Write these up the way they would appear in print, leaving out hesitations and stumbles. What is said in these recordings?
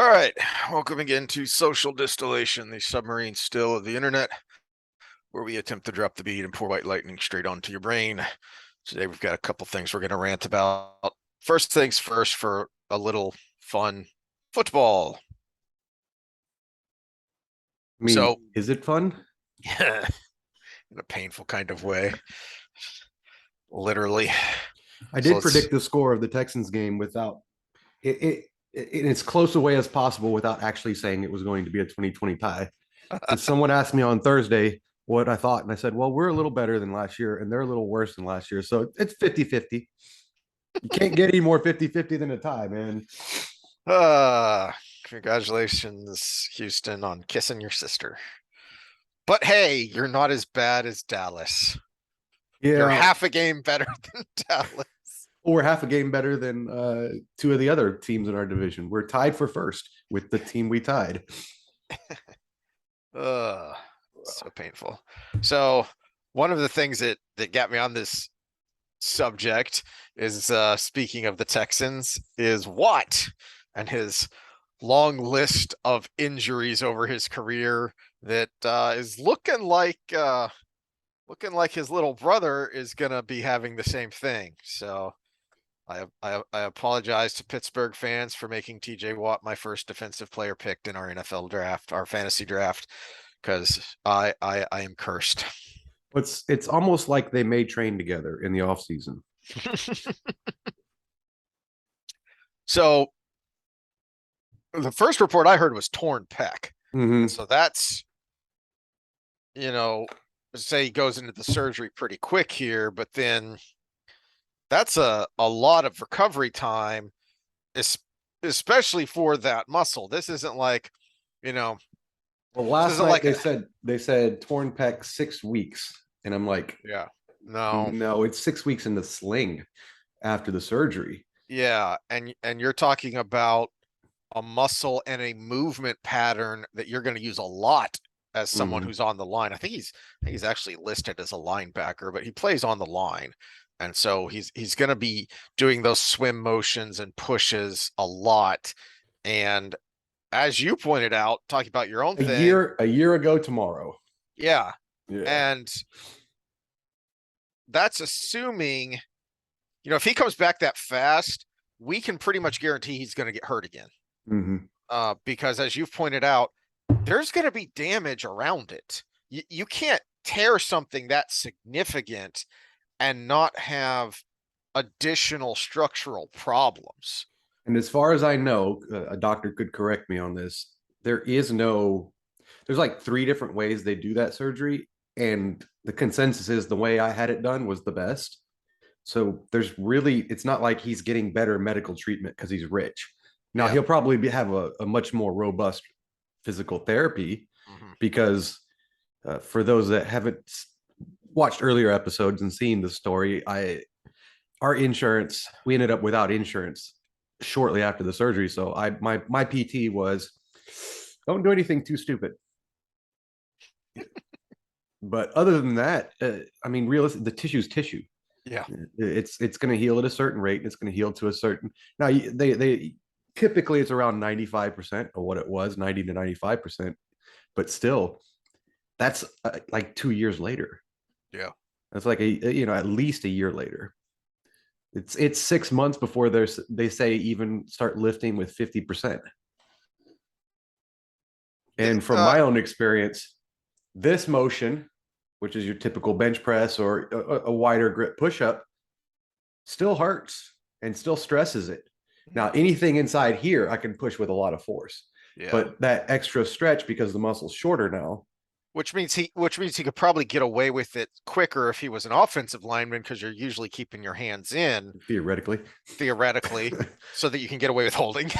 All right, welcome again to Social Distillation, the submarine still of the internet, where we attempt to drop the beat and pour white lightning straight onto your brain. Today we've got a couple things we're going to rant about. First things first, for a little fun, football. I mean, So, is it fun? yeah, in a painful kind of way, literally. I So did let's. predict the score of the Texans game without in as close a way as possible without actually saying it was going to be a 2020 tie. Because someone asked me on Thursday what I thought, and I said, well, we're a little better than last year, and they're a little worse than last year. So it's 50-50. You can't get any more 50-50 than a tie, man. Uh, Congratulations, Houston, on kissing your sister. But hey, you're not as bad as Dallas. You're Yeah, half a game better than Dallas. we're half a game better than two of the other teams in our division. We're tied for first with the team we tied. Ugh, so painful. So one of the things that got me on this subject is speaking of the Texans, is Watt and his long list of injuries over his career that is looking like his little brother is gonna be having the same thing. So I apologize to Pittsburgh fans for making TJ Watt my first defensive player picked in our NFL draft, our fantasy draft, because I am cursed. It's almost like they may train together in the off season. So the first report I heard was torn pec. Mm-hmm. And so that's, say he goes into the surgery pretty quick here, but then that's a lot of recovery time, especially for that muscle. This isn't like, you know, Well, this last isn't night like they said torn pec 6 weeks, and I'm like, yeah, no, no, it's 6 weeks in the sling after the surgery. yeah, and you're talking about a muscle and a movement pattern that you're going to use a lot as someone Mm-hmm. who's on the line. I think he's actually listed as a linebacker, but he plays on the line. And so he's going to be doing those swim motions and pushes a lot. And as you pointed out, talking about your own A thing, year ago tomorrow. yeah. Yeah. And that's assuming, if he comes back that fast, we can pretty much guarantee he's going to get hurt again. Mm-hmm. Because as you've pointed out, there's going to be damage around it. You can't tear something that significant and not have additional structural problems. And as far as I know, a doctor could correct me on this. There's like three different ways they do that surgery, and the consensus is the way I had it done was the best. So it's not like he's getting better medical treatment because he's rich. Now Yeah. he'll probably have a much more robust physical therapy Mm-hmm. because for those that haven't watched earlier episodes and seen the story, our insurance, we ended up without insurance shortly after the surgery. So my PT was, don't do anything too stupid. But other than that, I mean, realistic, the tissue's tissue. Yeah. It's going to heal at a certain rate. And it's going to heal to a certain. Now they typically it's around 95% of what it was, 90 to 95%. But still, that's like 2 years later. Yeah. That's like at least a year later. It's 6 months before they say even start lifting with 50%. And from Uh, my own experience, this motion, which is your typical bench press or a wider grip push up, still hurts and still stresses it. Now, anything inside here, I can push with a lot of force, yeah. but that extra stretch because the muscle's shorter now. Which means he could probably get away with it quicker if he was an offensive lineman, because you're usually keeping your hands in theoretically so that you can get away with holding.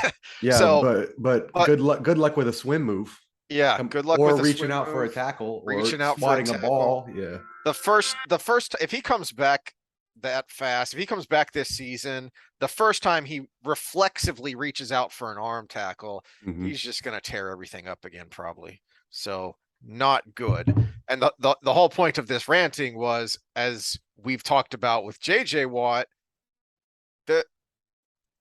Yeah, So, but but good luck with a swim move. yeah, good luck Or with a reaching swim out for a move, tackle or reaching out for a swatting a tackle. ball. Yeah. The first, if he comes back that fast, if he comes back this season, the first time he reflexively reaches out for an arm tackle, Mm-hmm. he's just going to tear everything up again, probably. So not good. And the whole point of this ranting was, as we've talked about with JJ Watt, that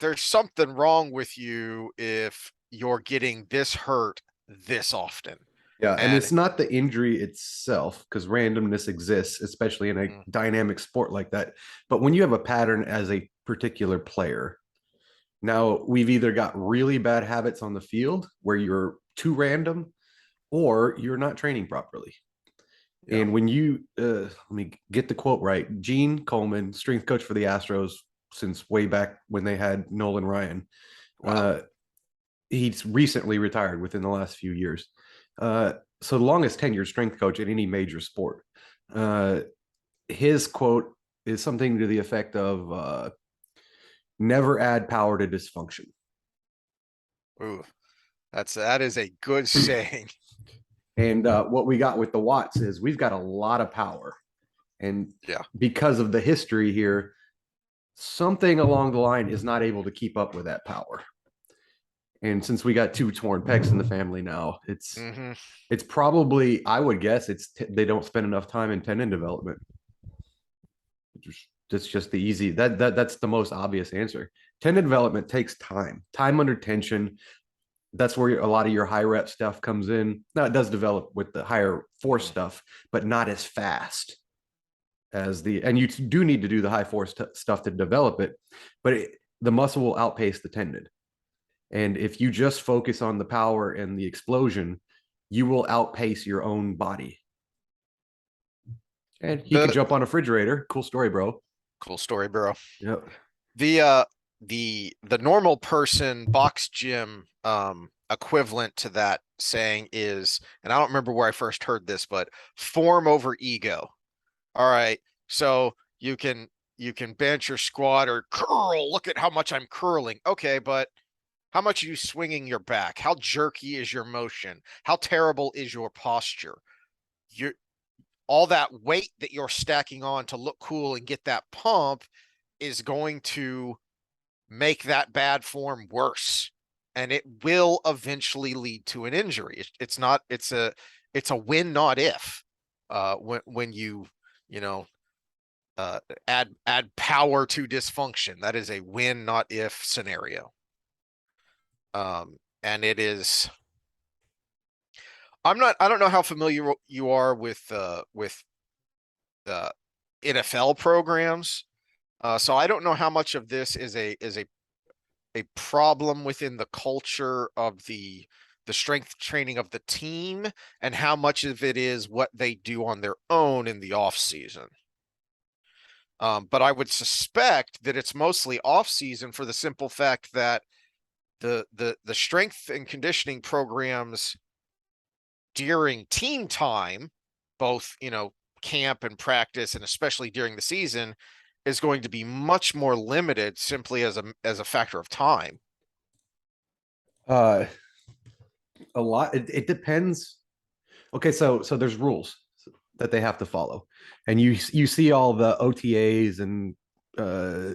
there's something wrong with you if you're getting this hurt this often. Yeah, and And it's not the injury itself because randomness exists, especially in a mm, dynamic sport like that. But when you have a pattern as a particular player, now we've either got really bad habits on the field where you're too random or you're not training properly. yeah, And when you, let me get the quote right, Gene Coleman, strength coach for the Astros since way back when they had Nolan Ryan, wow. uh, he's recently retired within the last few years. So the longest tenured strength coach in any major sport. Uh, his quote is something to the effect of never add power to dysfunction. Ooh, that is a good saying. And what we got with the Watts is we've got a lot of power. And Yeah. because of the history here, something along the line is not able to keep up with that power. And since we got two torn pecs in the family now, Hmm. it's probably, I would guess, they don't spend enough time in tendon development. That's just the easy that's the most obvious answer. Tendon development takes time under tension. That's where a lot of your high rep stuff comes in. Now it does develop with the higher force stuff, but not as fast as and you do need to do the high force stuff to develop it, but the muscle will outpace the tendon. And if you just focus on the power and the explosion, you will outpace your own body. And he could The jump on a refrigerator. Cool story, bro. cool story, bro. Yep. The the normal person box gym equivalent to that saying is, and I don't remember where I first heard this, but form over ego. All right. So you can bench or squat or curl. Look at how much I'm curling. Okay, but how much are you swinging your back? How jerky is your motion? How terrible is your posture? You're all that weight that you're stacking on to look cool and get that pump is going to make that bad form worse, and it will eventually lead to an injury. It's not it's a win not if when you know add power to dysfunction. That is a win not if scenario. And it is, I don't know how familiar you are with the NFL programs. So I don't know how much of this is a problem within the culture of the strength training of the team, and how much of it is what they do on their own in the off season. But I would suspect that it's mostly off season for the simple fact that the strength and conditioning programs during team time, both camp and practice, and especially during the season, is going to be much more limited simply as a factor of time. Uh, a lot. It depends. Okay, so there's rules that they have to follow, and you see all the OTAs and uh,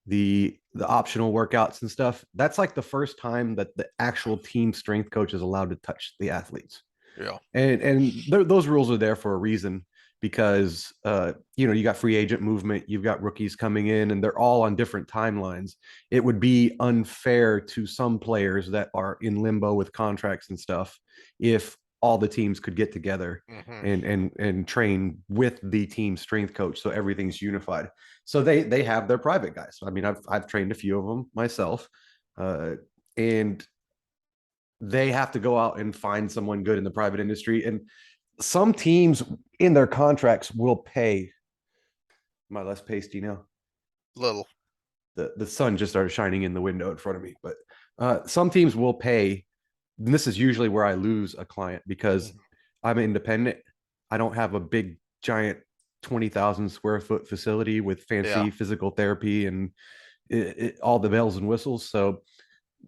the optional workouts and stuff. That's like the first time that the actual team strength coach is allowed to touch the athletes. Yeah. And those rules are there for a reason because you got free agent movement, you've got rookies coming in, and they're all on different timelines. It would be unfair to some players that are in limbo with contracts and stuff if all the teams could get together Mm-hmm. and train with the team strength coach so everything's unified. So they have their private guys. I mean, I've trained a few of them myself, and they have to go out and find someone good in the private industry. And some teams in their contracts will pay. Am I less pasty now? Little. The sun just started shining in the window in front of me. But some teams will pay. And this is usually where I lose a client because I'm independent. I don't have a big giant 20,000 square foot facility with Yeah. fancy physical therapy and all the bells and whistles. So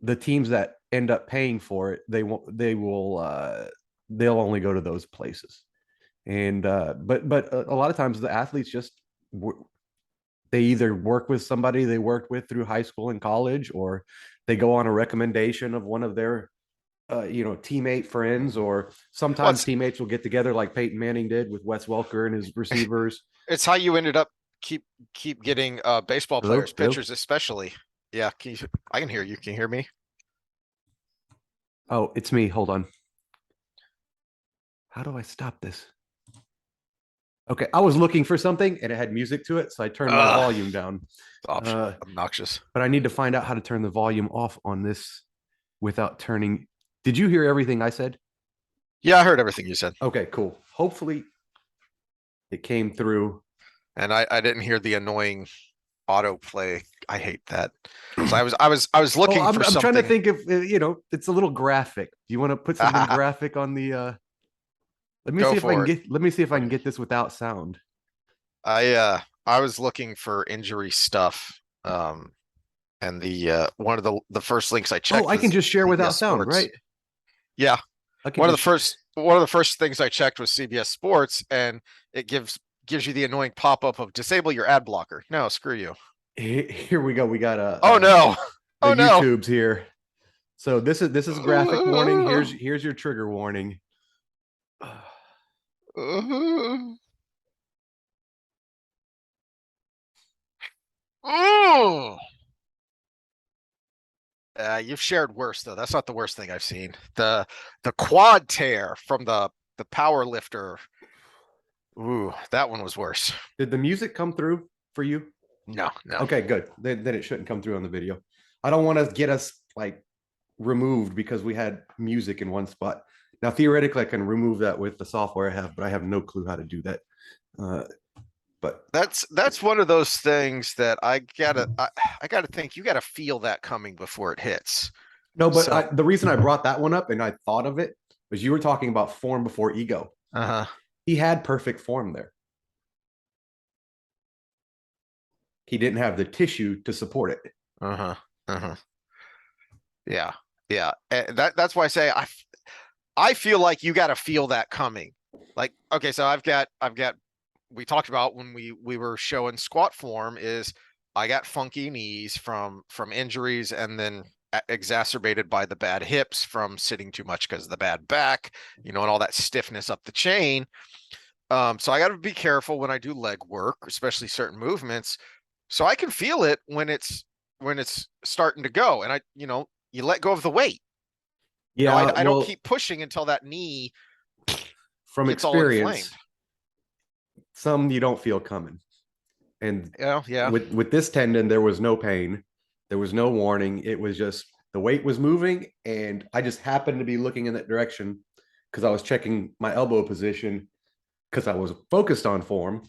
the teams that end up paying for it, they'll only go to those places. And but a lot of times the athletes just they either work with somebody they worked with through high school and college, or they go on a recommendation of one of their teammate friends, or Well, sometimes teammates will get together like Peyton Manning did with Wes Welker and his receivers. it's how you ended up keep getting baseball Hello, players, hello. pitchers especially. Yeah, I can hear you. Can you hear me? Oh, it's me. Hold on. How do I stop this? Okay, I was looking for something and it had music to it, so I turned my Ugh, volume down. option Uh, obnoxious. but I need to find out how to turn the volume off on this without turning. Did you hear everything I said? Yeah, I heard everything you said, Okay, cool. Hopefully it came through. and I didn't hear the annoying autoplay. I hate that. So I was Oh, looking I'm for I'm trying to something. think if it's a little graphic. Do you want to put something graphic on the let me Go see if I can for it. get let me see if I can get this without sound. I was looking for injury stuff. And the one of the first links I Oh, checked I can was just share CBS without sound, Sports. right? Yeah, I can one of the just first one of the first things I checked was CBS Sports, and it gives you the annoying pop up of disable your ad blocker. No, screw you. here we go. We got Oh no, the oh no. YouTubes here. So this is graphic warning. Here's your trigger warning. You've shared worse though. That's not the worst thing I've seen. The quad tear from the power lifter. Ooh, that one was worse. Did the music come through for you? No, no. Okay, good. Then it shouldn't come through on the video. I don't want to get us like removed because we had music in one spot. Now, theoretically, I can remove that with the software I have, but I have no clue how to do that. Uh, but That's one of those things that I gotta think you gotta feel that coming before it hits. no, but So the reason I brought that one up and I thought of it was you were talking about form before ego. uh-huh. He had perfect form there. He didn't have the tissue to support it. Uh-huh. Uh-huh. Yeah. Yeah. That's why I say I feel like you gotta feel that coming. Like, okay, so I've got we talked about when we were showing squat form is I got funky knees from injuries and then exacerbated by the bad hips from sitting too much because of the bad back, and all that stiffness up the chain. So I got to be careful when I do leg work, especially certain movements, so I can feel it when it's starting to go, and you let go of the weight. Yeah, I don't well, keep pushing until that knee from gets all inflamed. experience, some you don't feel coming. And Yeah. with this tendon, there was no pain, there was no warning. It was just the weight was moving, and I just happened to be looking in that direction because I was checking my elbow position because I was focused on form,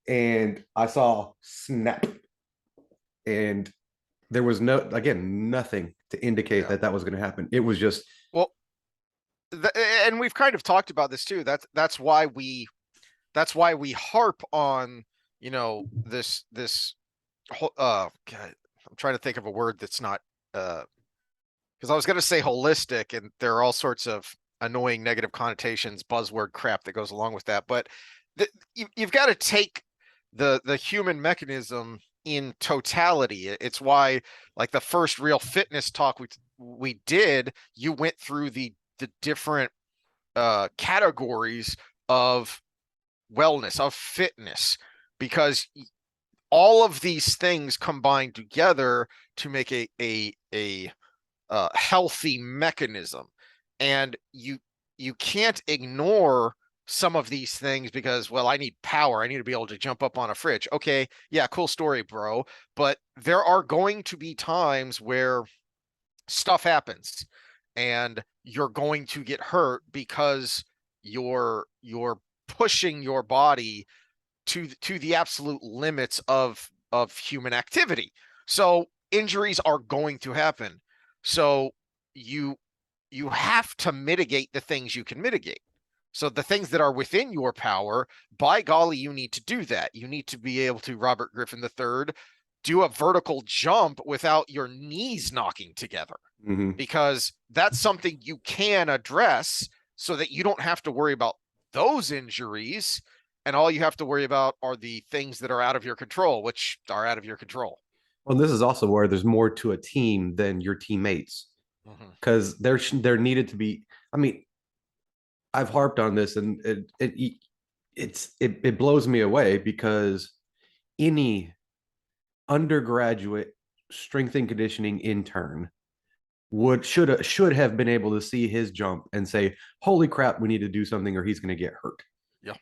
and I saw snap, and there was nothing to indicate Yeah. that that was going to happen. It was just Well, and we've kind of talked about this too. That's why we harp on this God, I'm trying to think of a word that's not because I was going to say holistic, and there are all sorts of annoying negative connotations, buzzword crap that goes along with that. But you've got to take the human mechanism in totality. It's why, like the first real fitness talk we did, you went through the different categories of wellness, of fitness, because all of these things combine together to make a healthy mechanism. And you can't ignore some of these things because, well, I need power, I need to be able to jump up on a fridge. Okay, yeah, cool story, bro, but there are going to be times where stuff happens and you're going to get hurt because you're pushing your body to the absolute limits of human activity. So injuries are going to happen. So you you have to mitigate the things you can mitigate. So the things that are within your power, by golly, you need to do that. You need to be able to, Robert Griffin III, do a vertical jump without your knees knocking together, mhm. because that's something you can address so that you don't have to worry about those injuries. And all you have to worry about are the things that are out of your control, which are out of your control. Well, this is also where there's more to a team than your teammates Mm-hmm. because there needed to be. I mean, I've harped on this, and it blows me away because any undergraduate strength and conditioning intern should have been able to see his jump and say, "Holy crap, we need to do something, or he's going to get hurt." Yeah.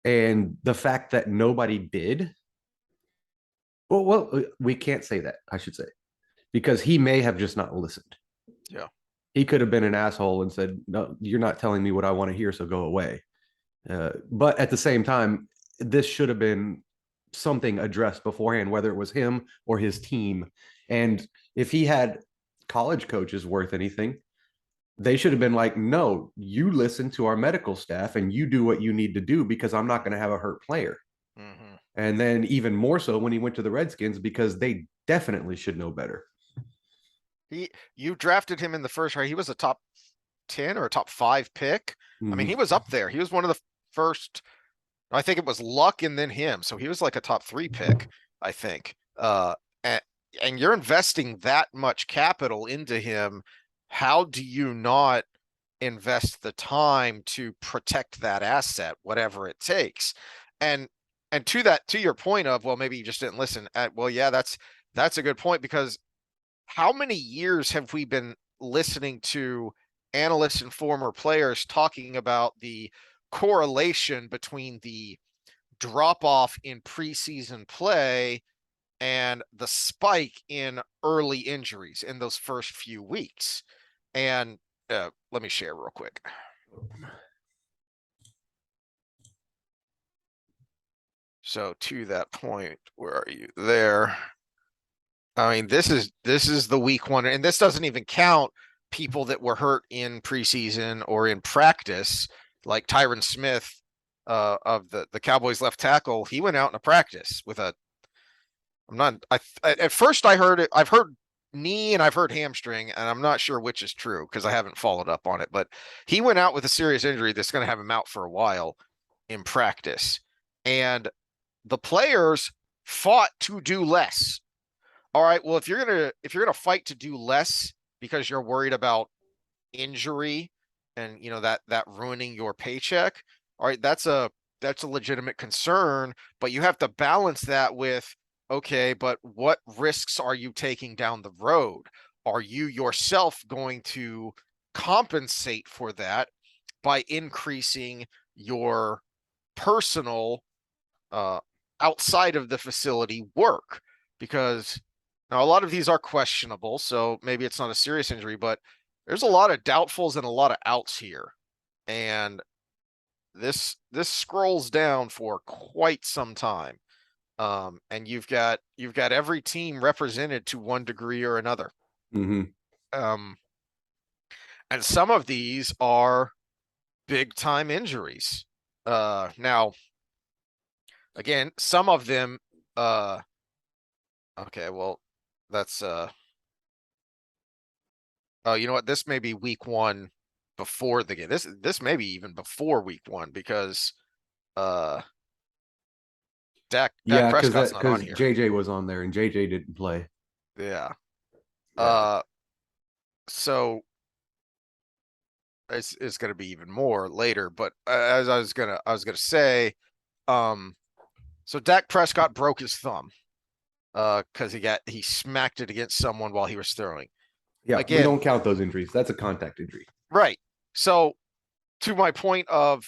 And the fact that nobody did, we can't say that. I should say, because he may have just not listened. Yeah. He could have been an asshole and said, "No, you're not telling me what I want to hear, so go away." But at the same time, this should have been something addressed beforehand, whether it was him or his team. And if he had college coaches worth anything, they should have been like, "No, you listen to our medical staff and you do what you need to do, because I'm not going to have a hurt player." Mm-hmm. And then even more so when he went to the Redskins, because they definitely should know better. You drafted him in the first round. He was a top 10 or a top 5 pick. I mean, he Mm-hmm. was up there. He was one of the first. I think it was Luck and then him. So he was like a top 3 pick, I think. And, and you're investing that much capital into him. How do you not invest the time to protect that asset, whatever it takes? And to your point of, well, maybe you just didn't listen. Well, yeah, that's a good point, because how many years have we been listening to analysts and former players talking about the correlation between the drop off in preseason play and the spike in early injuries in those first few weeks? And let me share real quick. So to that point, where are you there? I mean, this is the week one, and this doesn't even count people that were hurt in preseason or in practice, like Tyron Smith of the Cowboys left tackle. He went out in a practice with a. I'm not. At first I heard it. I've heard knee and I've heard hamstring, and I'm not sure which is true because I haven't followed up on it. But he went out with a serious injury that's going to have him out for a while in practice, and the players fought to do less. All right, well, if you're gonna fight to do less because you're worried about injury and that ruining your paycheck, all right, that's a legitimate concern, but you have to balance that with, okay, but what risks are you taking down the road? Are you yourself going to compensate for that by increasing your personal uh outside of the facility work? Because now a lot of these are questionable, so maybe it's not a serious injury, but there's a lot of doubtfuls and a lot of outs here. And this scrolls down for quite some time. And you've got every team represented to one degree or another. Mm-hmm. Um, and some of these are big time injuries. Now again, some of them okay, well, that's oh, you know what? This may be week one before the game. This may be even before week one, because uh Dak Yeah, because Prescott's that not on because here. JJ was on there and JJ didn't play. Yeah. Yeah. Uh so it's gonna be even more later, but as I was gonna say, um so Dak Prescott broke his thumb because he smacked it against someone while he was throwing. Yeah, we Again, don't count those injuries. That's a contact injury. right. So to my point of,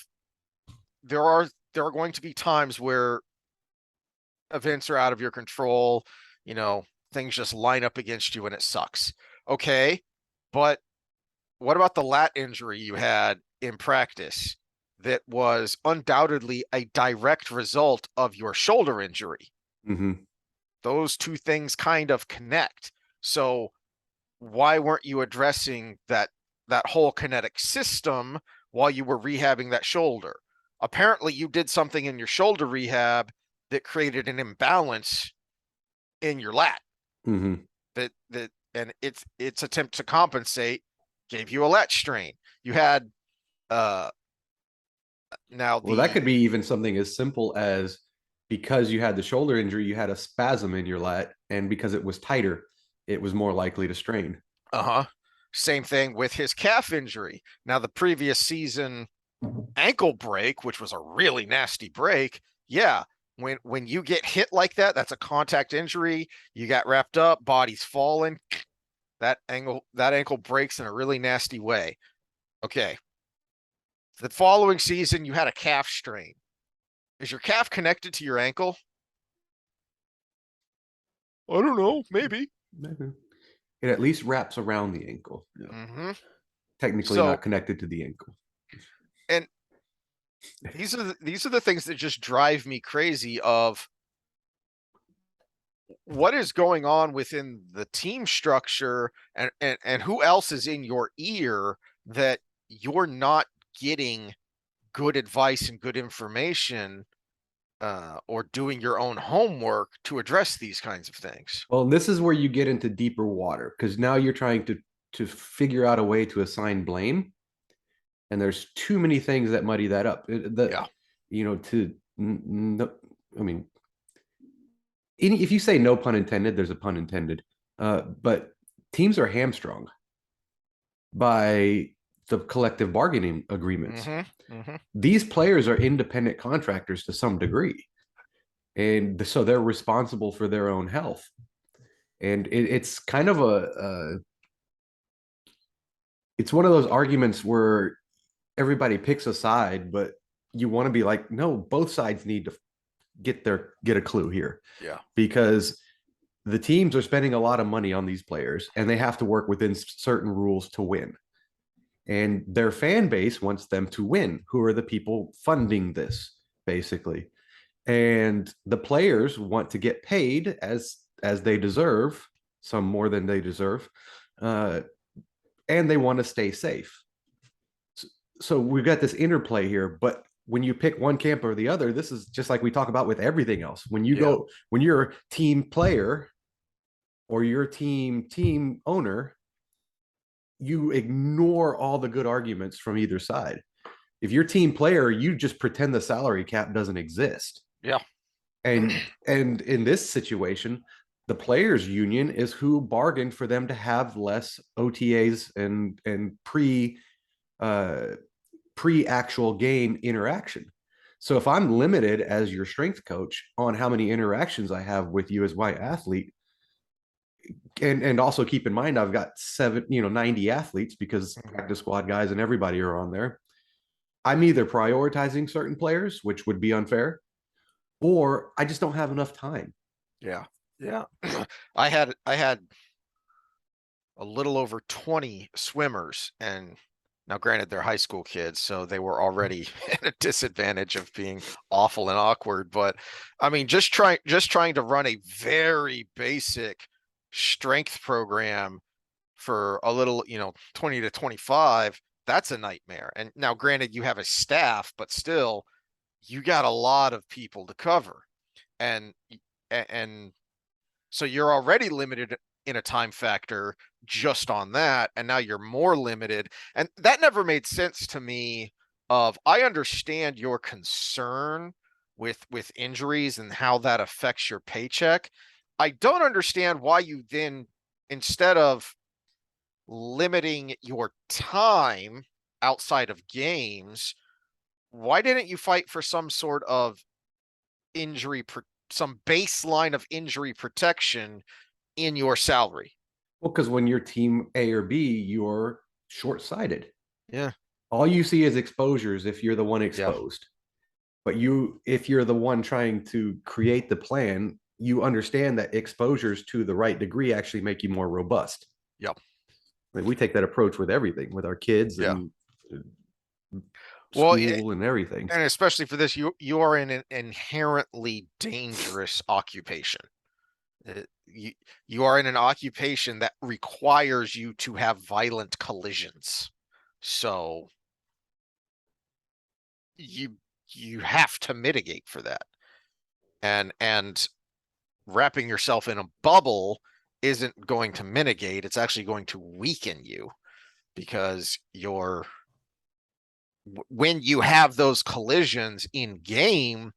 there are going to be times where events are out of your control, things just line up against you and it sucks. Okay, but what about the lat injury you had in practice that was undoubtedly a direct result of your shoulder injury? Mm-hmm. Those two things kind of connect. So why weren't you addressing that whole kinetic system while you were rehabbing that shoulder? Apparently you did something in your shoulder rehab that created an imbalance in your lat, Mm-hmm. and its attempt to compensate gave you a lat strain. You had uh now Well, that the could be even something as simple as, because you had the shoulder injury, you had a spasm in your lat, and because it was tighter, it was more likely to strain. uh-huh same thing with his calf injury. Now the previous season ankle break, which was a really nasty break, yeah, when you get hit like that, that's a contact injury. You got wrapped up, body's falling, that ankle breaks in a really nasty way. Okay. The following season, you had a calf strain. Is your calf connected to your ankle? I don't know. Maybe. It at least wraps around the ankle. Yeah. Mm-hmm. Technically So, not connected to the ankle. and these are the things that just drive me crazy of what is going on within the team structure, and who else is in your ear that you're not getting good advice and good information, or doing your own homework to address these kinds of things. Well, this is where you get into deeper water because now you're trying to figure out a way to assign blame, and there's too many things that muddy that up. Yeah. I mean, if you say no pun intended, there's a pun intended. But teams are hamstrung by the collective bargaining agreements. Mm-hmm. Mm-hmm. These players are independent contractors to some degree, and so they're responsible for their own health. And it's kind of it's one of those arguments where everybody picks a side, but you want to be like, no, both sides need to get a clue here. Yeah. Because the teams are spending a lot of money on these players and they have to work within certain rules to win. And their fan base wants them to win, who are the people funding this, basically. And the players want to get paid as they deserve, some more than they deserve, and they want to stay safe. So we've got this interplay here, but when you pick one camp or the other, this is just like we talk about with everything else. When you're a team player or you're a team owner, you ignore all the good arguments from either side. If you're team player, you just pretend the salary cap doesn't exist. Yeah. And in this situation, the players union is who bargained for them to have less OTAs and pre actual game interaction. So if I'm limited as your strength coach on how many interactions I have with you as my athlete, and also keep in mind I've got 90 athletes because practice squad guys and everybody are on there. I'm either prioritizing certain players, which would be unfair, or I just don't have enough time. Yeah. Yeah. I had a little over 20 swimmers, and now granted they're high school kids, so they were already at a disadvantage of being awful and awkward. But I mean, just trying to run a very basic strength program for a little, 20 to 25, that's a nightmare. And now granted you have a staff, but still you got a lot of people to cover. And so you're already limited in a time factor just on that, and now you're more limited. And that never made sense to me. I understand your concern with injuries and how that affects your paycheck. I don't understand why you then, instead of limiting your time outside of games, why didn't you fight for some sort of some baseline of injury protection in your salary? Well, because when you're team A or B, you're short-sighted. Yeah. All you see is exposures if you're the one exposed. Yeah. But if you're the one trying to create the plan, you understand that exposures to the right degree actually make you more robust. Yep. I mean, we take that approach with everything, with our kids and school and everything. And especially for this, you are in an inherently dangerous occupation. You are in an occupation that requires you to have violent collisions. So you have to mitigate for that. And wrapping yourself in a bubble isn't going to mitigate. It's actually going to weaken you, because when you have those collisions in game,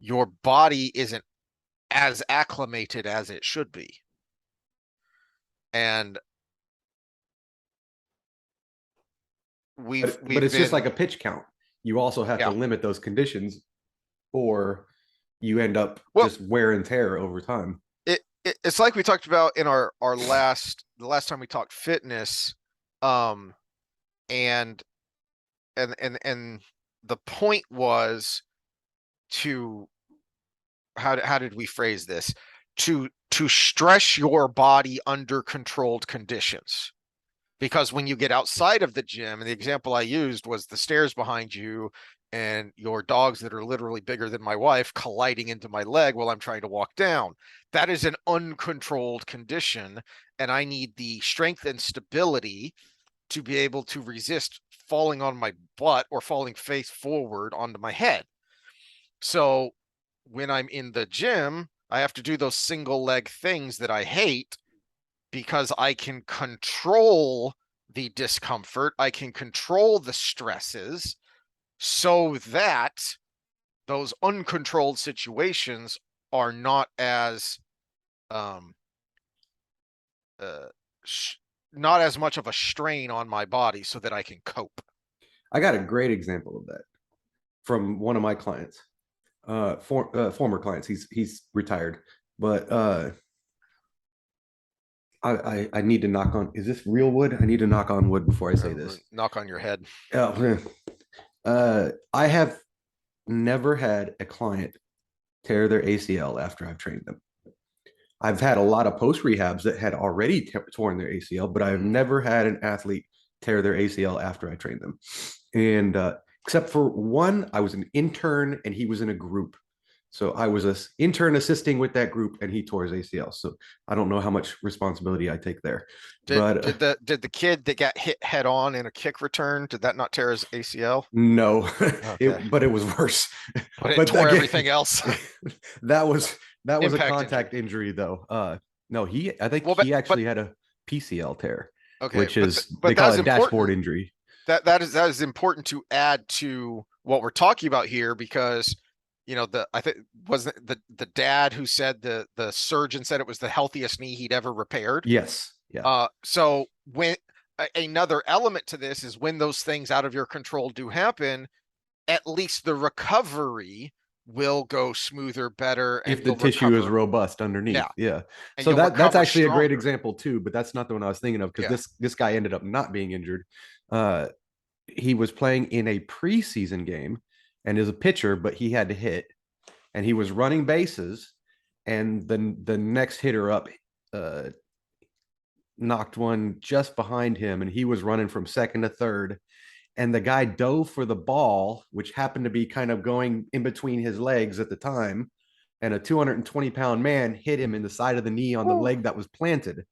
your body isn't as acclimated as it should be. And but it's just like a pitch count. You also have to limit those conditions, or you end up just wear and tear over time. it's like we talked about in our the last time we talked fitness, um, and and the point was to how did we phrase this? To stress your body under controlled conditions. Because when you get outside of the gym, and the example I used was the stairs behind you and your dogs that are literally bigger than my wife colliding into my leg while I'm trying to walk down. That is an uncontrolled condition, and I need the strength and stability to be able to resist falling on my butt or falling face forward onto my head. So when I'm in the gym, I have to do those single leg things that I hate because I can control the discomfort, I can control the stresses so that those uncontrolled situations are not as um uh not as much of a strain on my body so that I can cope. I got a great example of that from one of my clients, former clients. He's retired, but I need to knock on. Is this real wood? I need to knock on wood before I say this. Knock on your head. Oh, I have never had a client tear their ACL after I've trained them. I've had a lot of post rehabs that had already torn their ACL, but I've never had an athlete tear their ACL after I trained them. And except for one, I was an intern and he was in a group. So I was an intern assisting with that group and he tore his ACL. So I don't know how much responsibility I take there. But Did the kid that got hit head on in a kick return, did that not tear his ACL? no, Okay. but it was worse. But it But tore again, everything else. that was a Impact contact injury though. No, I think Well, he but actually had a PCL tear, okay, which is they but call that's it dashboard important. injury. That is important to add to what we're talking about here because the I think wasn't the dad who said the surgeon said it was the healthiest knee he'd ever repaired. Yes. Yeah. So when another element to this is when those things out of your control do happen, at least the recovery will go smoother, better, and If the you'll tissue is recover. robust underneath. Yeah, Yeah. and So you'll that's recover actually a great stronger. example too, but that's not the one I was thinking of because Yeah. this guy ended up not being injured. Uh he was playing in a preseason game and is a pitcher, but he had to hit and he was running bases and then the next hitter up uh knocked one just behind him and he was running from second to third and the guy dove for the ball which happened to be kind of going in between his legs at the time and a 220-pound man hit him in the side of the knee on the Woo. leg that was planted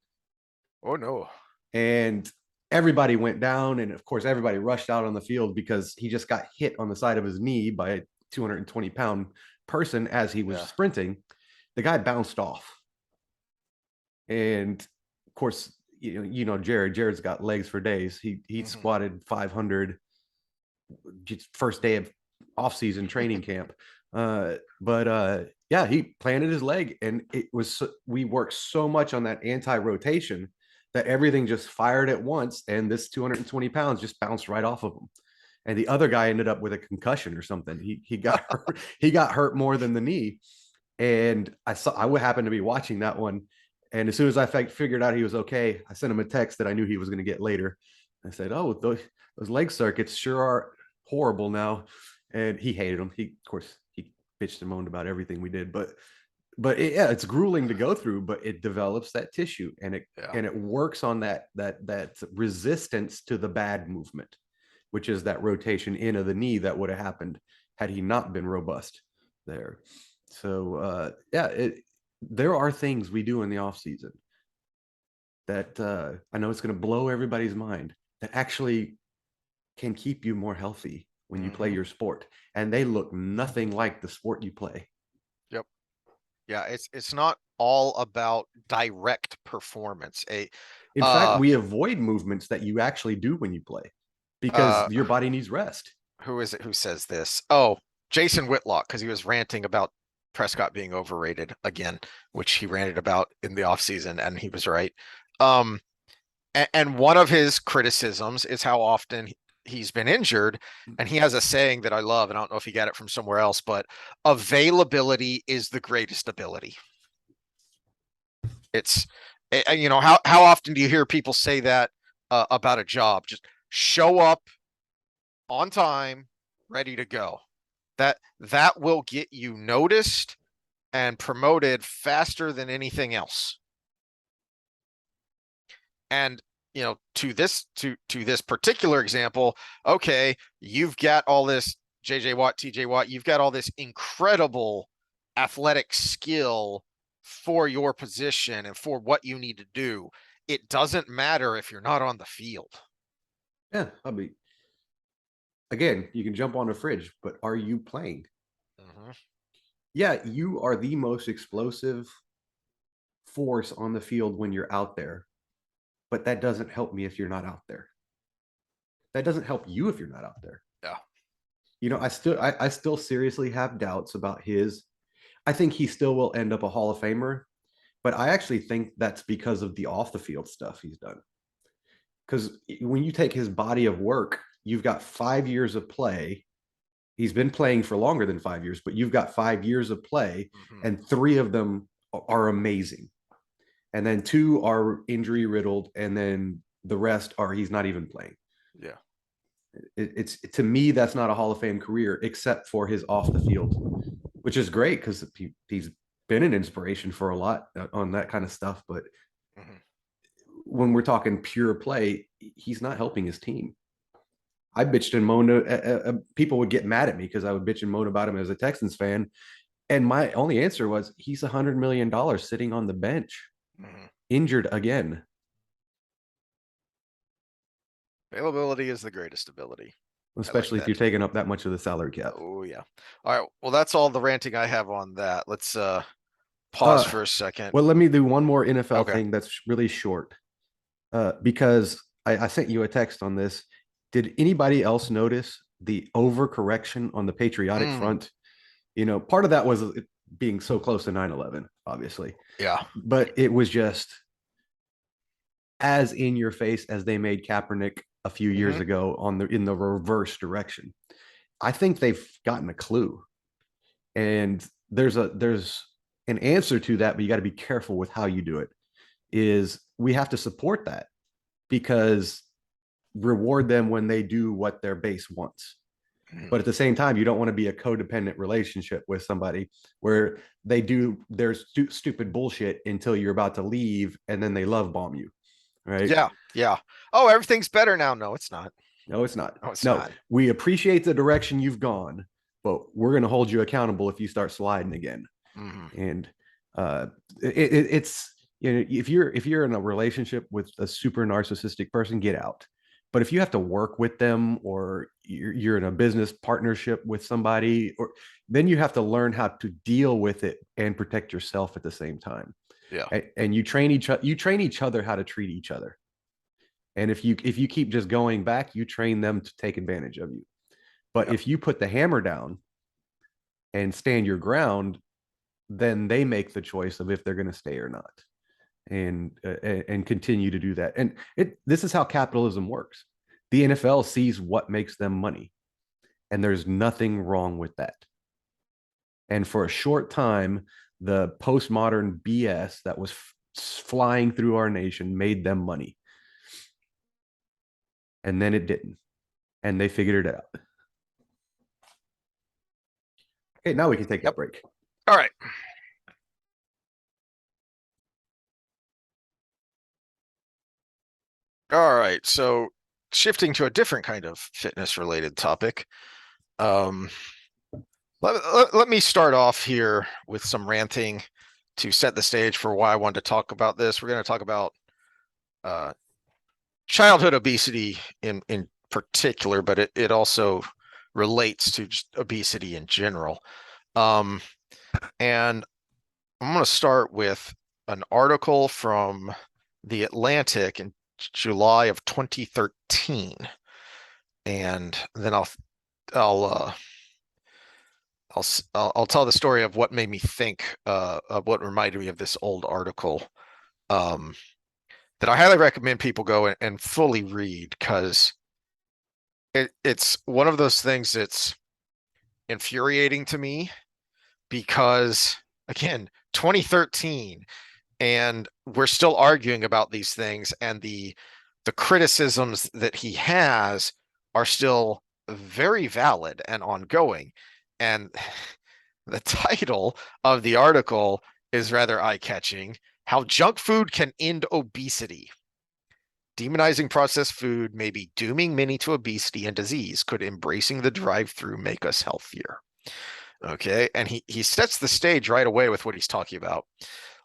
Oh no. and everybody went down and of course everybody rushed out on the field because he just got hit on the side of his knee by a 220-pound person as he was Yeah. sprinting. The guy bounced off and of course Jared's got legs for days. He squatted 500 just first day of off-season training camp. But yeah, he planted his leg and we worked so much on that anti-rotation that everything just fired at once and this 220 pounds just bounced right off of him. And the other guy ended up with a concussion or something. He got hurt, he got hurt more than the knee. And I would happen to be watching that one. And as soon as I figured out he was okay, I sent him a text that I knew he was going to get later. I said, "Oh, those leg circuits sure are horrible now." And he hated them. Of course, he bitched and moaned about everything we did, but yeah, it's grueling to go through. But it develops that tissue, and it works on that resistance to the bad movement, which is that rotation in of the knee that would have happened had he not been robust there. So yeah, there are things we do in the off season that I know it's going to blow everybody's mind that actually can keep you more healthy when you play your sport, and they look nothing like the sport you play. Yep. Yeah, it's not all about direct performance. In fact, we avoid movements that you actually do when you play because your body needs rest. Who is it who says this? Oh, Jason Whitlock, because he was ranting about Prescott being overrated again, which he ranted about in the offseason, and he was right. And one of his criticisms is how often he's been injured. And he has a saying that I love, and I don't know if he got it from somewhere else, but availability is the greatest ability. It's, how often do you hear people say that about a job? Just show up on time, ready to go. That will get you noticed and promoted faster than anything else. And to this particular example, okay, you've got all this JJ Watt, TJ Watt, you've got all this incredible athletic skill for your position and for what you need to do. It doesn't matter if you're not on the field. Yeah, I mean, again, you can jump on a fridge, but are you playing? Mm-hmm. Yeah, you are the most explosive force on the field when you're out there, but that doesn't help me if you're not out there. That doesn't help you if you're not out there. Yeah. I still seriously have doubts about his. I think he still will end up a Hall of Famer, but I actually think that's because of the off the field stuff he's done. Because when you take his body of work, you've got 5 years of play. He's been playing for longer than 5 years, but you've got 5 years of play, Mm-hmm. and 3 of them are amazing. And then 2 are injury riddled, and then the rest are he's not even playing. Yeah. It's to me, that's not a Hall of Fame career, except for his off the field, which is great because he's been an inspiration for a lot on that kind of stuff. But Mm-hmm. when we're talking pure play, he's not helping his team. I bitched and moaned. People would get mad at me because I would bitch and moan about him as a Texans fan. And my only answer was he's $100 million sitting on the bench, Mm-hmm. injured again. Availability is the greatest ability. I like Especially if that. you're taking up that much of the salary cap. Oh yeah. All right. Well, that's all the ranting I have on that. Let's pause for a second. Well, let me do one more NFL Okay. thing that's really short. Because I sent you a text on this. Did anybody else notice the overcorrection on the patriotic front? Part of that was it being so close to 9/11, obviously. Yeah. But it was just as in your face as they made Kaepernick a few years Mm-hmm. ago in the reverse direction. I think they've gotten a clue. And there's an answer to that, but you got to be careful with how you do it. Is we have to support that because reward them when they do what their base wants. Mm-hmm. But at the same time, you don't want to be a codependent relationship with somebody where they do their stupid bullshit until you're about to leave and then they love bomb you. Right. Yeah. Yeah. Oh, everything's better now. No, it's not. No, it's not. No, it's No, not. we appreciate the direction you've gone, but we're going to hold you accountable if you start sliding again. Mm-hmm. And it's if you're in a relationship with a super narcissistic person, get out. But if you have to work with them or you're in a business partnership with somebody, or then you have to learn how to deal with it and protect yourself at the same time. Yeah. And you train each other how to treat each other. And if you keep just going back, you train them to take advantage of you. But Yeah. if you put the hammer down and stand your ground, then they make the choice of if they're going to stay or not, and continue to do that. And this is how capitalism works. The NFL sees what makes them money, and there's nothing wrong with that. And for a short time, the postmodern BS that was flying through our nation made them money, and then it didn't, and they figured it out. Okay, now we can take that break. All right. All right. So shifting to a different kind of fitness related topic. Let me start off here with some ranting to set the stage for why I wanted to talk about this. We're going to talk about childhood obesity in particular, but it also relates to just obesity in general. And I'm going to start with an article from The Atlantic in July of 2013, and then I'll tell the story of what made me think of what reminded me of this old article that I highly recommend people go and fully read because it's one of those things that's infuriating to me because again 2013 And we're still arguing about these things, and the criticisms that he has are still very valid and ongoing. And the title of the article is rather eye-catching: How Junk Food Can End Obesity. Demonizing processed food may be dooming many to obesity and disease. Could embracing the drive-through make us healthier? Okay, and he sets the stage right away with what he's talking about.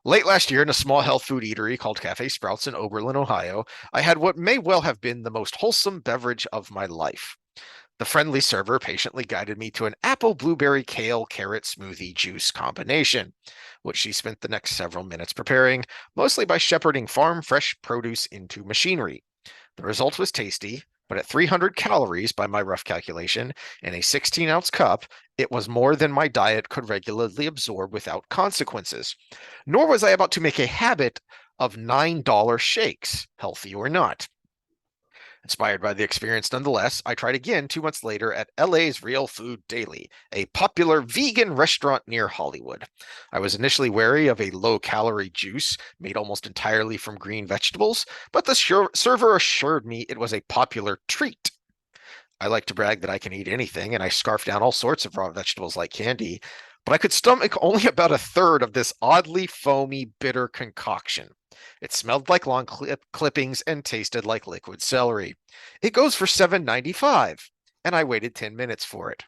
Late last year, in a small health food eatery called Cafe Sprouts in Oberlin, Ohio, I had what may well have been the most wholesome beverage of my life. The friendly server patiently guided me to an apple, blueberry, kale, carrot smoothie juice combination, which she spent the next several minutes preparing, mostly by shepherding farm fresh produce into machinery. The result was tasty, but at 300 calories by my rough calculation in a 16-ounce cup, it was more than my diet could regularly absorb without consequences. Nor was I about to make a habit of $9 shakes, healthy or not. Inspired by the experience nonetheless, I tried again 2 months later at LA's Real Food Daily, a popular vegan restaurant near Hollywood. I was initially wary of a low-calorie juice made almost entirely from green vegetables, but the server assured me it was a popular treat. I like to brag that I can eat anything, and I scarf down all sorts of raw vegetables like candy, but I could stomach only about a third of this oddly foamy, bitter concoction. It smelled like lawn clippings and tasted like liquid celery. It goes for $7.95, and I waited 10 minutes for it.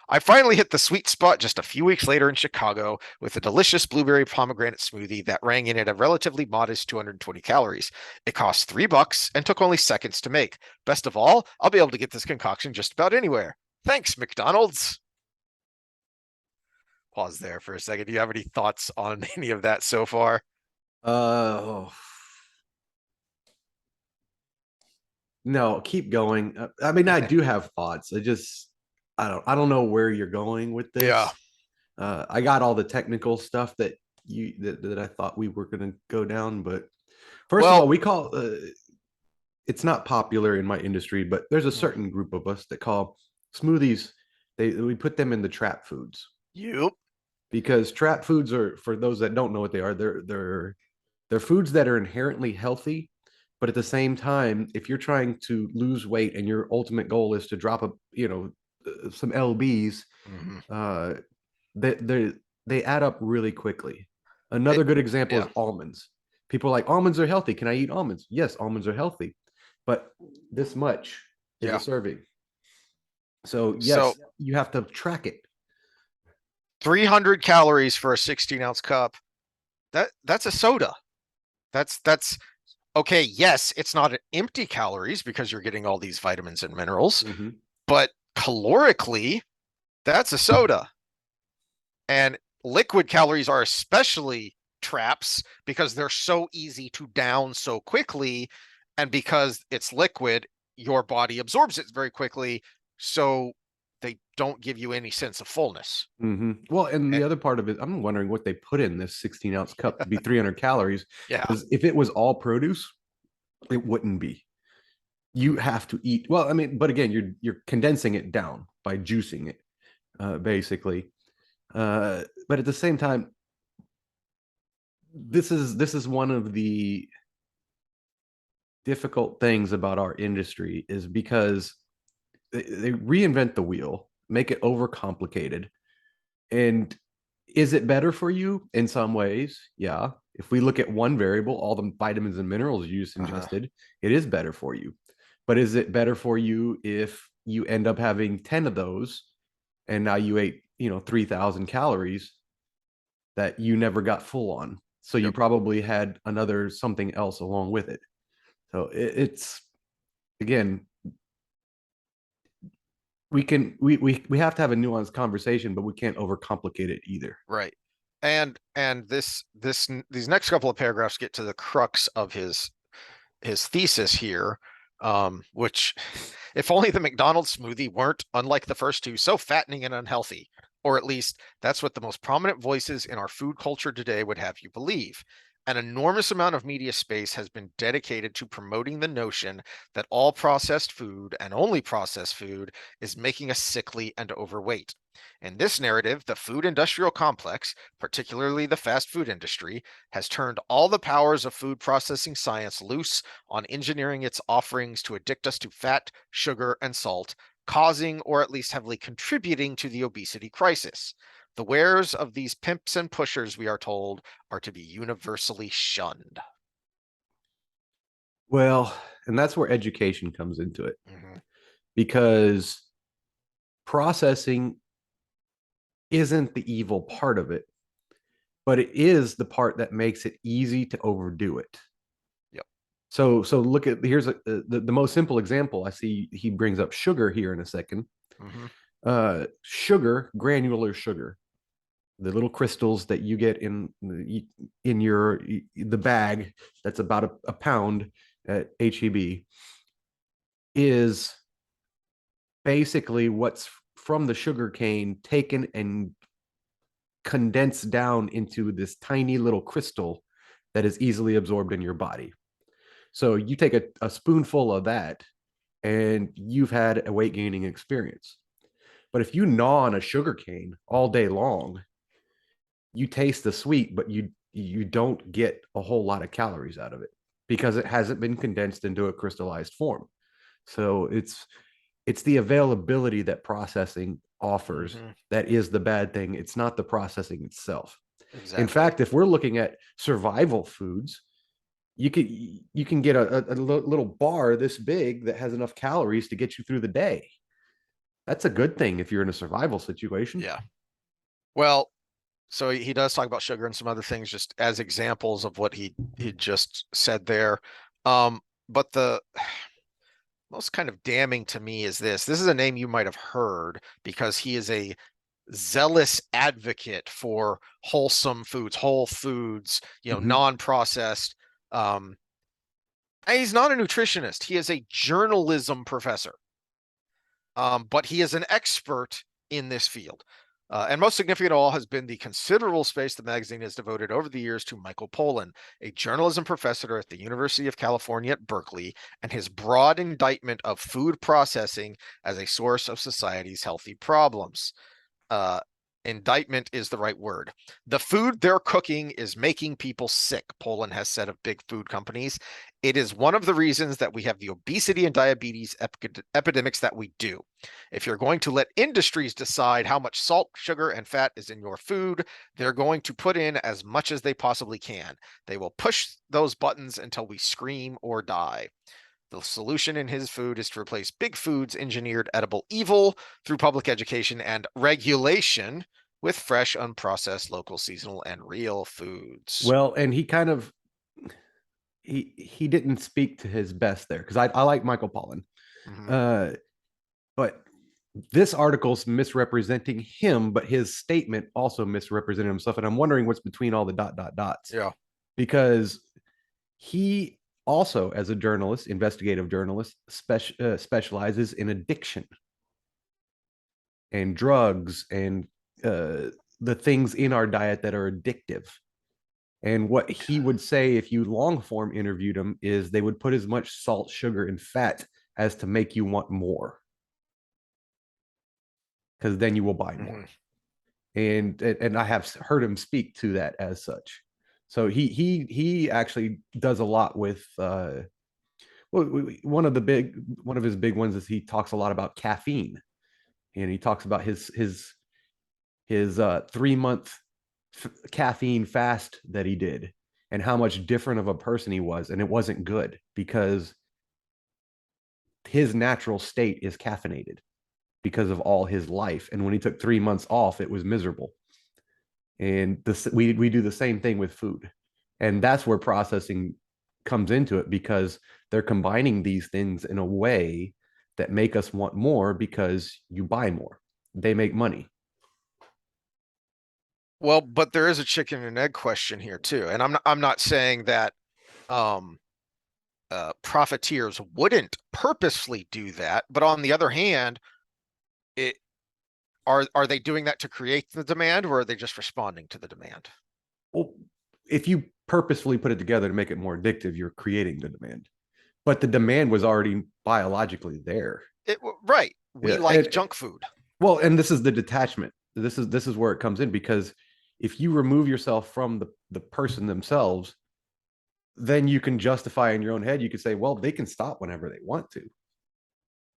I finally hit the sweet spot just a few weeks later in Chicago with a delicious blueberry pomegranate smoothie that rang in at a relatively modest 220 calories. It cost $3 and took only seconds to make. Best of all, I'll be able to get this concoction just about anywhere. Thanks, McDonald's. Pause there for a second. Do you have any thoughts on any of that so far? Oh, no, keep going. I mean, I do have thoughts. I don't know where you're going with Yeah. this. I got all the technical stuff that I thought we were going to go down, but first of all, Well, we call it's not popular in my industry, but there's a certain group of us that call smoothies. We put them in the trap foods you. because trap foods are, for those that don't know what they are, they're foods that are inherently healthy, but at the same time, if you're trying to lose weight and your ultimate goal is to drop some lbs, Mhm. uh they add up really quickly. Another It, good example is yeah. almonds. People are like, almonds are healthy, can I eat almonds? Yes, almonds are healthy, but this much is a Yeah. serving. So So yes, you have to track it. 300 calories for a 16-ounce cup. That's a soda. That's okay. Yes, it's not an empty calories because you're getting all these vitamins and minerals, Mm-hmm. but calorically, that's a soda. And liquid calories are especially traps because they're so easy to down so quickly. And because it's liquid, your body absorbs it very quickly. So they don't give you any sense of fullness. Mm-hmm. Well, and Eh, the other part of it, I'm wondering what they put in this 16-ounce cup to be 300 calories. Yeah. Because if it was all produce, it wouldn't be. You have to eat. Well, I mean, but again, you're condensing it down by juicing it, basically. But at the same time, this is one of the difficult things about our industry is because they reinvent the wheel, make it overcomplicated. And is it better for you in some ways? Yeah. If we look at one variable, all the vitamins and minerals you just Uh-huh. ingested, it is better for you. But is it better for you if you end up having 10 of those and now you ate, 3,000 calories that you never got full on? So you Yep. probably had another something else along with it. So it's again, we have to have a nuanced conversation, but we can't overcomplicate it either. Right. And these next couple of paragraphs get to the crux of his thesis here, which if only the McDonald's smoothie weren't, unlike the first two, so fattening and unhealthy, or at least that's what the most prominent voices in our food culture today would have you believe. An enormous amount of media space has been dedicated to promoting the notion that all processed food and only processed food is making us sickly and overweight. In this narrative, the food industrial complex, particularly the fast food industry, has turned all the powers of food processing science loose on engineering its offerings to addict us to fat, sugar, and salt, causing or at least heavily contributing to the obesity crisis. The wares of these pimps and pushers, we are told, are to be universally shunned. Well, and that's where education comes into it, Mhm. because processing isn't the evil part of it, but it is the part that makes it easy to overdo it. Yep. So look at, here's the most simple example. I see he brings up sugar here in a second. Mhm. Sugar, granular sugar, the little crystals that you get in your the bag that's about a pound at HEB, is basically what's from the sugar cane taken and condensed down into this tiny little crystal that is easily absorbed in your body. So you take a spoonful of that and you've had a weight gaining experience. But if you gnaw on a sugar cane all day long, you taste the sweet, but you don't get a whole lot of calories out of it because it hasn't been condensed into a crystallized form. So it's the availability that processing offers Mhm. that is the bad thing. It's not the processing itself. In Exactly. fact, if we're looking at survival foods, you can get a little bar this big that has enough calories to get you through the day. That's a good thing if you're in a survival situation. Yeah. Well, so he does talk about sugar and some other things just as examples of what he just said there. But the most kind of damning to me is this. This is a name you might have heard because he is a zealous advocate for wholesome foods, whole foods, Mhm. non-processed. Um, and he's not a nutritionist. He is a journalism professor. But he is an expert in this field. And most significant of all has been the considerable space the magazine has devoted over the years to Michael Pollan, a journalism professor at the University of California at Berkeley, and his broad indictment of food processing as a source of society's healthy problems. uh, Indictment is the right word. The food they're cooking is making people sick, Poland has said of big food companies. It is one of the reasons that we have the obesity and diabetes epidemics that we do. If you're going to let industries decide how much salt, sugar, and fat is in your food, they're going to put in as much as they possibly can. They will push those buttons until we scream or die. The solution in his food is to replace big food's engineered edible evil through public education and regulation with fresh, unprocessed, local, seasonal, and real foods. Well, and he kind of he didn't speak to his best there, because I like Michael Pollan. Mhm. Uh, but this article's misrepresenting him, but his statement also misrepresented himself. And I'm wondering what's between all the dots, Yeah. because he also, as a journalist, investigative journalist, specializes in addiction and drugs and the things in our diet that are addictive. And what he would say if you long form interviewed him is they would put as much salt, sugar, and fat as to make you want more, because then you will buy more. Mhm. And I have heard him speak to that as such. So he actually does a lot with well, one of his big ones is he talks a lot about caffeine, and he talks about his 3 month caffeine fast that he did and how much different of a person he was, and it wasn't good because his natural state is caffeinated because of all his life, and when he took 3 months off it was miserable. And we do the same thing with food, and that's where processing comes into it, because they're combining these things in a way that make us want more because you buy more, they make money. Well, but there is a chicken and egg question here too, and I'm not saying that um, profiteers wouldn't purposely do that, but on the other hand, it are they doing that to create the demand, or are they just responding to the demand? Well, if you purposefully put it together to make it more addictive, you're creating the demand. But the demand was already biologically there. Right. We Yeah, like junk food. well, and this is the detachment. This is where it comes in, because if you remove yourself from the person themselves, then you can justify in your own head. You could say, well, they can stop whenever they want to.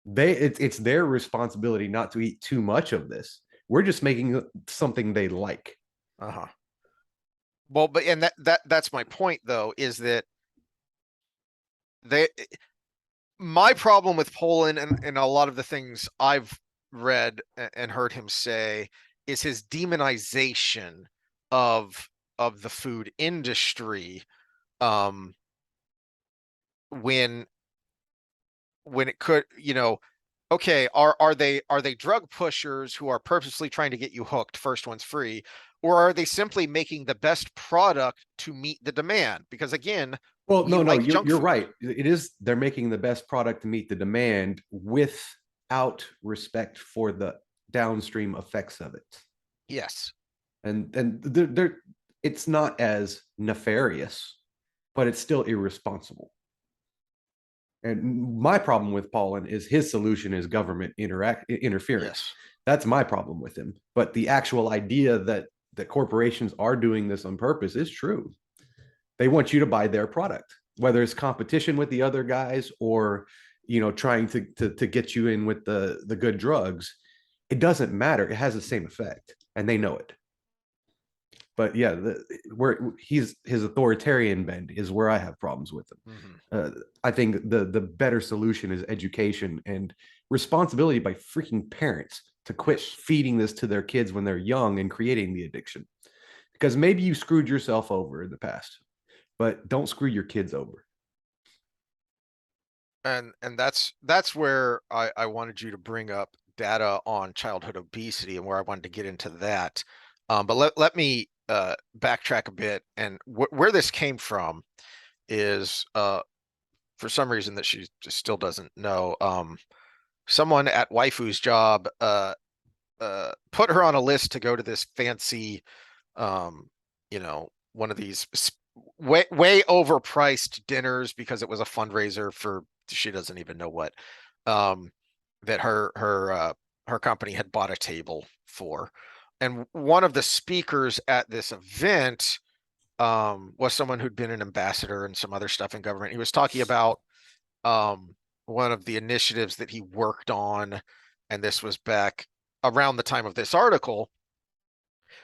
It's their responsibility not to eat too much of this. We're just making something they like. Uh-huh. Well, but and that's my point though, is that they my problem with Poland and a lot of the things I've read and heard him say is his demonization of the food industry. Um, when it could, okay, are they drug pushers who are purposely trying to get you hooked? First one's free, or are they simply making the best product to meet the demand? Because again, Well, we no, like junk you're food. right. It is, they're making the best product to meet the demand without respect for the downstream effects of it. Yes. And they're it's not as nefarious, but it's still irresponsible. And my problem with Paulin is his solution is government interference. Yes. That's my problem with him. But the actual idea that corporations are doing this on purpose is true. They want you to buy their product, whether it's competition with the other guys or trying to get you in with the good drugs. It doesn't matter. It has the same effect, and they know it. But yeah, where his authoritarian bend is where I have problems with him. Mm-hmm. I think the better solution is education and responsibility by freaking parents to quit Yes. feeding this to their kids when they're young and creating the addiction. Because maybe you screwed yourself over in the past, but don't screw your kids over. And that's where I wanted you to bring up data on childhood obesity and where I wanted to get into that. But let me backtrack a bit, and where this came from is for some reason that she just still doesn't know. Someone at waifu's job put her on a list to go to this fancy, one of these way overpriced dinners because it was a fundraiser for she doesn't even know what, um, that her company had bought a table for. And one of the speakers at this event was someone who'd been an ambassador and some other stuff in government. He was talking about um, one of the initiatives that he worked on, and this was back around the time of this article.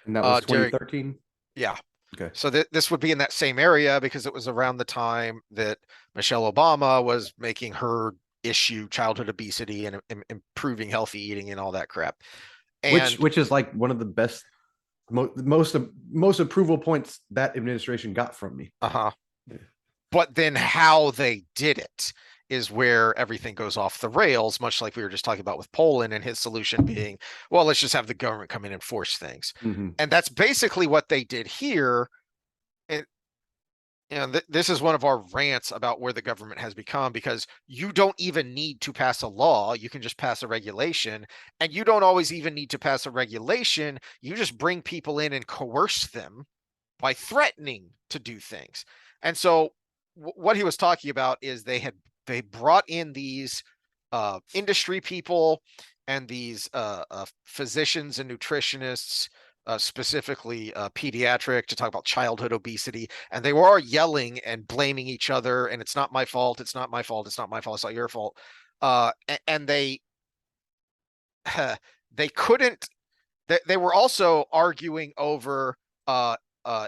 And that was During 2013. Yeah, Okay. so this would be in that same area because it was around the time that Michelle Obama was making her issue childhood obesity and improving healthy eating and all that crap. which And which is like one of the best, most approval points that administration got from me. uh-huh. Yeah. But then how they did it is where everything goes off the rails, much like we were just talking about with Poland and his solution being, well, let's just have the government come in and force things. Mm-hmm. And that's basically what they did here. And this is one of our rants about where the government has become, because you don't even need to pass a law. You can just pass a regulation, and you don't always even need to pass a regulation. You just bring people in and coerce them by threatening to do things. And so what he was talking about is they brought in these industry people and these physicians and nutritionists, specifically pediatric, to talk about childhood obesity, and they were all yelling and blaming each other, and it's not my fault, it's not my fault, it's not my fault, it's not your fault. And they they couldn't, they were also arguing over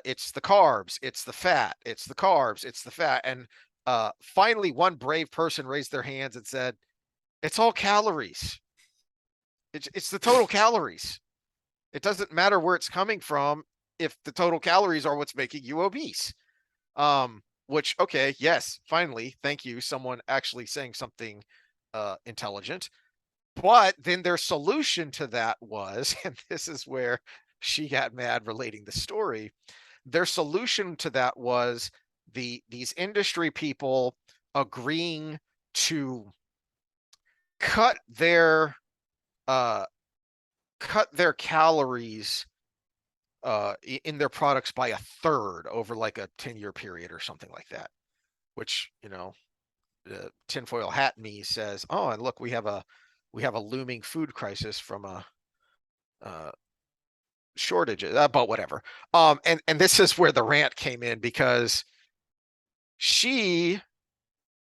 it's the carbs, it's the fat, it's the carbs, it's the fat. And finally one brave person raised their hands and said, it's all calories. It's the total calories. It doesn't matter where it's coming from if the total calories are what's making you obese. Which, okay, yes, finally, thank you, someone actually saying something intelligent. But then their solution to that was, and this is where she got mad relating the story, their solution to that was these industry people agreeing to cut their uh cut their calories in their products by a third over like a 10-year period or something like that, which, the tinfoil hat me says, oh, and look, we have a looming food crisis from a shortage, but whatever. And this is where the rant came in, because she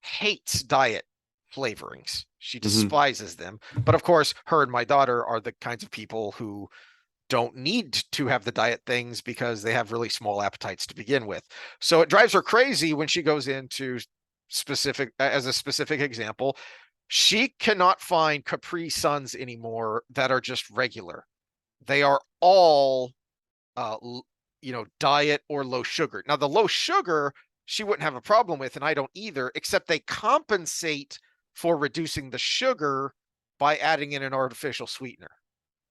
hates diet flavorings. She Mhm. despises them. But of course, her and my daughter are the kinds of people who don't need to have the diet things because they have really small appetites to begin with. So it drives her crazy when she goes into as a specific example, she cannot find Capri Suns anymore that are just regular. They are all uh diet or low sugar. Now the low sugar she wouldn't have a problem with, and I don't either, except they compensate for reducing the sugar by adding in an artificial sweetener,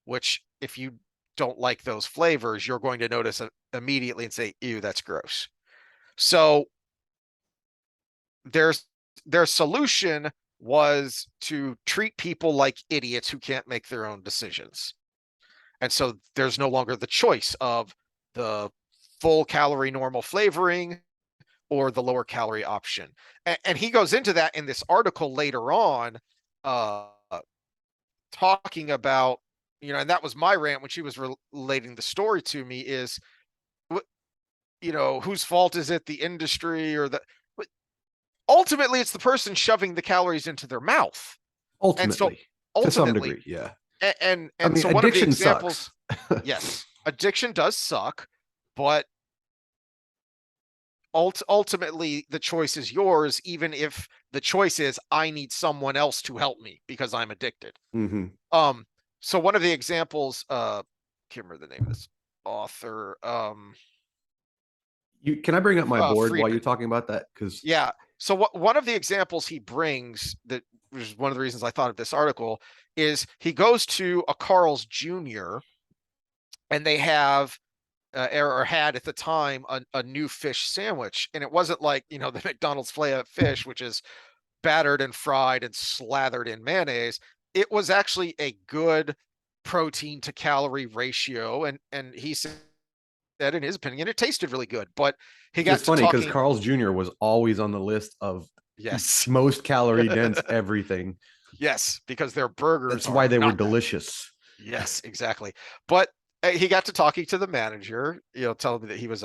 which if you don't like those flavors, you're going to notice immediately and say, ew, that's gross. So there's their solution was to treat people like idiots who can't make their own decisions. And so there's no longer the choice of the full calorie normal flavoring or the lower calorie option. And he goes into that in this article later on, uh, talking about, and that was my rant when she was relating the story to me is, whose fault is it, the industry or the, but ultimately it's the person shoving the calories into their mouth. And so Ultimately, to some ultimately, degree, yeah. I and mean, so one of the addiction sucks. examples, yes, addiction does suck, but ultimately the choice is yours, even if the choice is I need someone else to help me because I'm addicted. Hmm. Um, so one of the examples, can't remember the name of this author, Can I bring up my board while you're Friedman. talking about that? Because Yeah. So one of the examples he brings, that which is one of the reasons I thought of this article, is he goes to a Carl's Jr. and they have or had at the time a new fish sandwich, and it wasn't like the McDonald's filet of fish, which is battered and fried and slathered in mayonnaise. It was actually a good protein to calorie ratio, and he said in his opinion it tasted really good. But he which is got to funny because talking. Carl's Jr. was always on the list of Yes. most calorie dense everything. Yes, because their burgers That's are why they were not that. delicious. Yes, exactly. But he got to talking to the manager, telling me that he was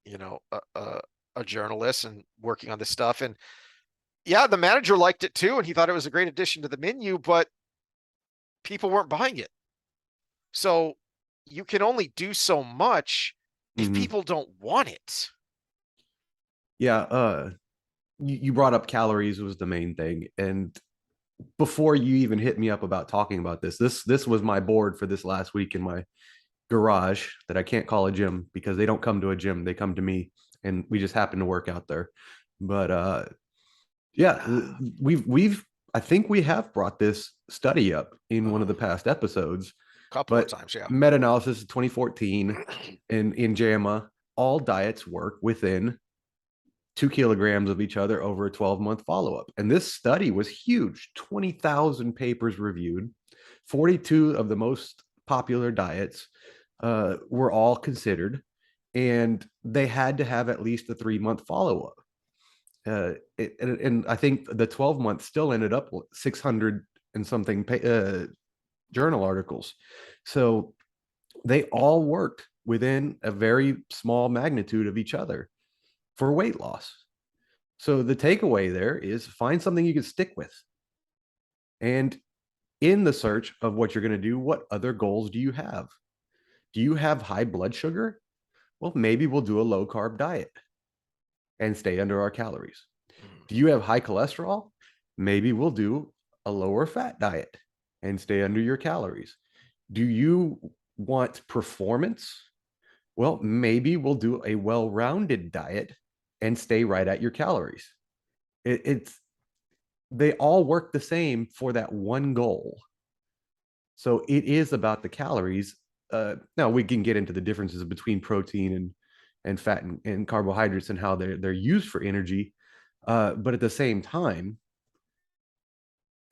you know, a journalist and working on this stuff. And yeah, the manager liked it too, and he thought it was a great addition to the menu, but people weren't buying it. So you can only do so much if Hmm. people don't want it. Yeah. You brought up calories was the main thing, and before you even hit me up about talking about this was my board for this last week in my garage that I can't call a gym because they don't come to a gym, they come to me, and we just happen to work out there. But yeah, we've I think we have brought this study up in one of A the past episodes, couple of but times, yeah. meta-analysis of 2014 in JAMA, all diets work within 2 kilograms of each other over a 12-month follow-up. And this study was huge, 20,000 papers reviewed, 42 of the most popular diets were all considered, and they had to have at least a 3-month follow-up. And I think the 12-month still ended up with 600 and something journal articles. So they all worked within a very small magnitude of each other for weight loss. So the takeaway there is find something you can stick with. And in the search of what you're going to do, what other goals do you have? Do you have high blood sugar? Well, maybe we'll do a low carb diet and stay under our calories. Do you have high cholesterol? Maybe we'll do a lower fat diet and stay under your calories. Do you want performance? Well, maybe we'll do a well rounded diet and stay right at your calories. It's they all work the same for that one goal. So it is about the calories. Now we can get into the differences between protein and fat and carbohydrates and how they're used for energy. But at the same time,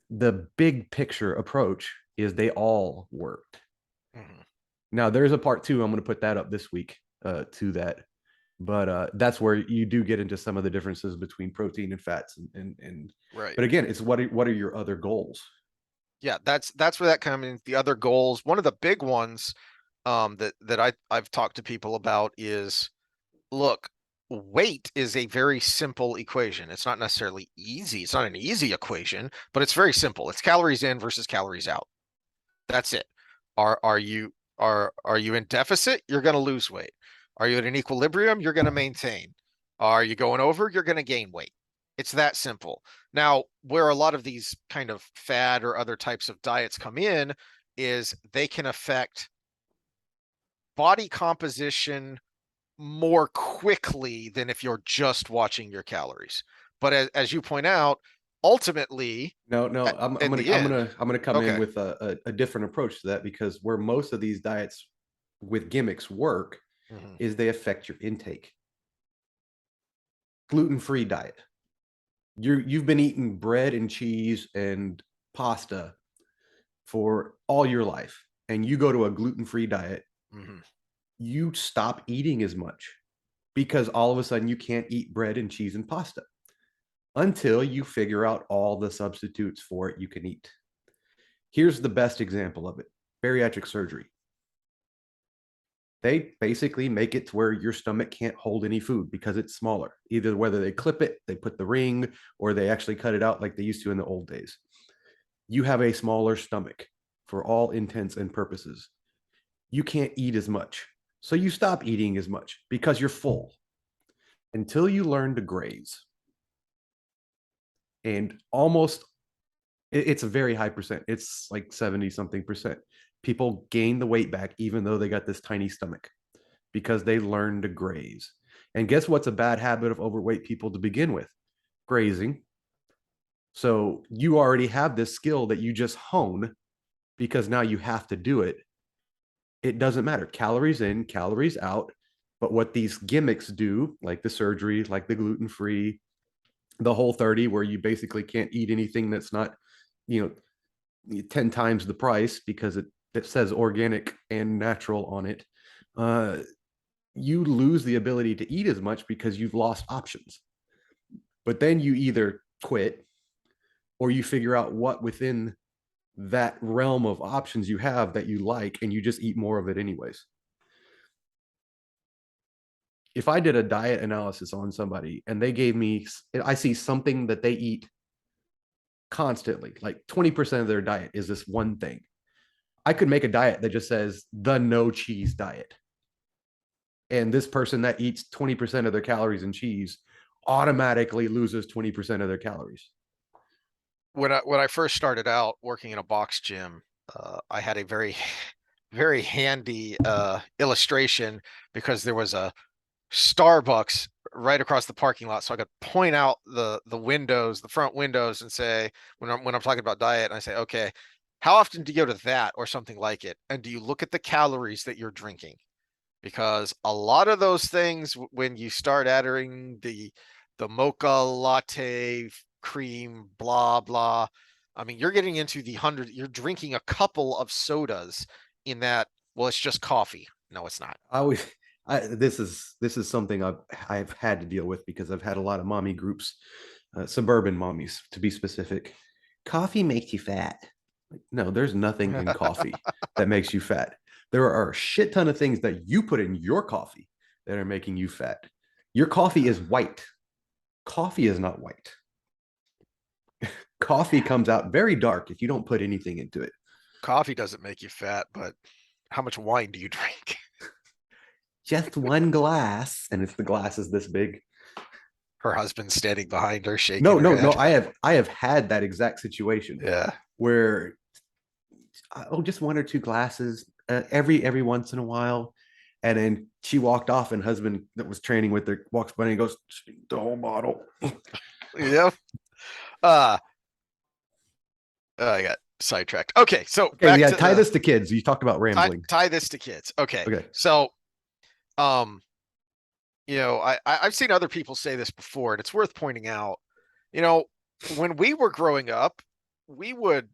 the big picture approach is they all worked. Mhm. Now there's a part two. I'm going to put that up this week to that. But that's where you do get into some of the differences between protein and fats and Right. but again, it's what are your other goals? Yeah, that's where that comes in. The other goals, one of the big ones that I've talked to people about is, look, weight is a very simple equation. It's not necessarily easy. It's not an easy equation, but it's very simple. It's calories in versus calories out. That's it. Are you in deficit? You're going to lose weight. Are you at an equilibrium? You're going to maintain. Are you going over? You're going to gain weight. It's that simple. Now, where a lot of these kind of fad or other types of diets come in is they can affect body composition more quickly than if you're just watching your calories. But as you point out, ultimately, No, no, in the end, I'm gonna come in okay. with a different approach to that because where most of these diets with gimmicks work Mhm. is they affect your intake. Gluten-free diet. You've been eating bread and cheese and pasta for all your life, and you go to a gluten-free diet, Mhm. you stop eating as much because all of a sudden you can't eat bread and cheese and pasta until you figure out all the substitutes for it you can eat. Here's the best example of it: bariatric surgery. They basically make it to where your stomach can't hold any food because it's smaller. Either whether they clip it, they put the ring, or they actually cut it out like they used to in the old days. You have a smaller stomach for all intents and purposes. You can't eat as much. So you stop eating as much because you're full until you learn to graze. And almost, it's a very high percent. It's like 70 something percent. People gain the weight back even though they got this tiny stomach because they learn to graze. And guess what's a bad habit of overweight people to begin with? Grazing. So you already have this skill that you just hone because now you have to do it. It doesn't matter. Calories in, calories out. But what these gimmicks do, like the surgery, like the gluten free, the Whole 30, where you basically can't eat anything that's not, you know, 10 times the price because it says organic and natural on it. You lose the ability to eat as much because you've lost options. But then you either quit or you figure out what within that realm of options you have that you like and you just eat more of it anyways. If I did a diet analysis on somebody and they gave me, I see something that they eat constantly, like 20% of their diet is this one thing. I could make a diet that just says the no cheese diet. And this person that eats 20% of their calories in cheese automatically loses 20% of their calories. When I first started out working in a box gym, I had a very very handy illustration because there was a Starbucks right across the parking lot, so I could point out the windows, the front windows, and say when I'm talking about diet, and I say, okay, how often do you go to that or something like it, and do you look at the calories that you're drinking? Because a lot of those things, when you start adding the mocha latte cream, blah blah, I mean, you're getting into the hundred. You're drinking a couple of sodas in that. Well, it's just coffee. No, it's not. I always this is something I've had to deal with because I've had a lot of mommy groups, suburban mommies to be specific. Coffee makes you fat. Like, no, there's nothing in coffee that makes you fat. There are a shit ton of things that you put in your coffee that are making you fat. Your coffee is white. Coffee is not white. Coffee comes out very dark if you don't put anything into it. Coffee doesn't make you fat, but how much wine do you drink? Just one glass, and it's the glass is this big. Her husband's standing behind her, shaking No, her no, no. head. I have had that exact situation Yeah. where oh, just one or two glasses every once in a while, and then she walked off, and husband that was training with her walks by and goes, the whole bottle. Yep. Uh, I got sidetracked. Okay, so Okay, back yeah. to Tie the this to kids. You talked about rambling. tie this to kids. Okay, Okay, so um, I've seen other people say this before, and it's worth pointing out. You know, when we were growing up, we would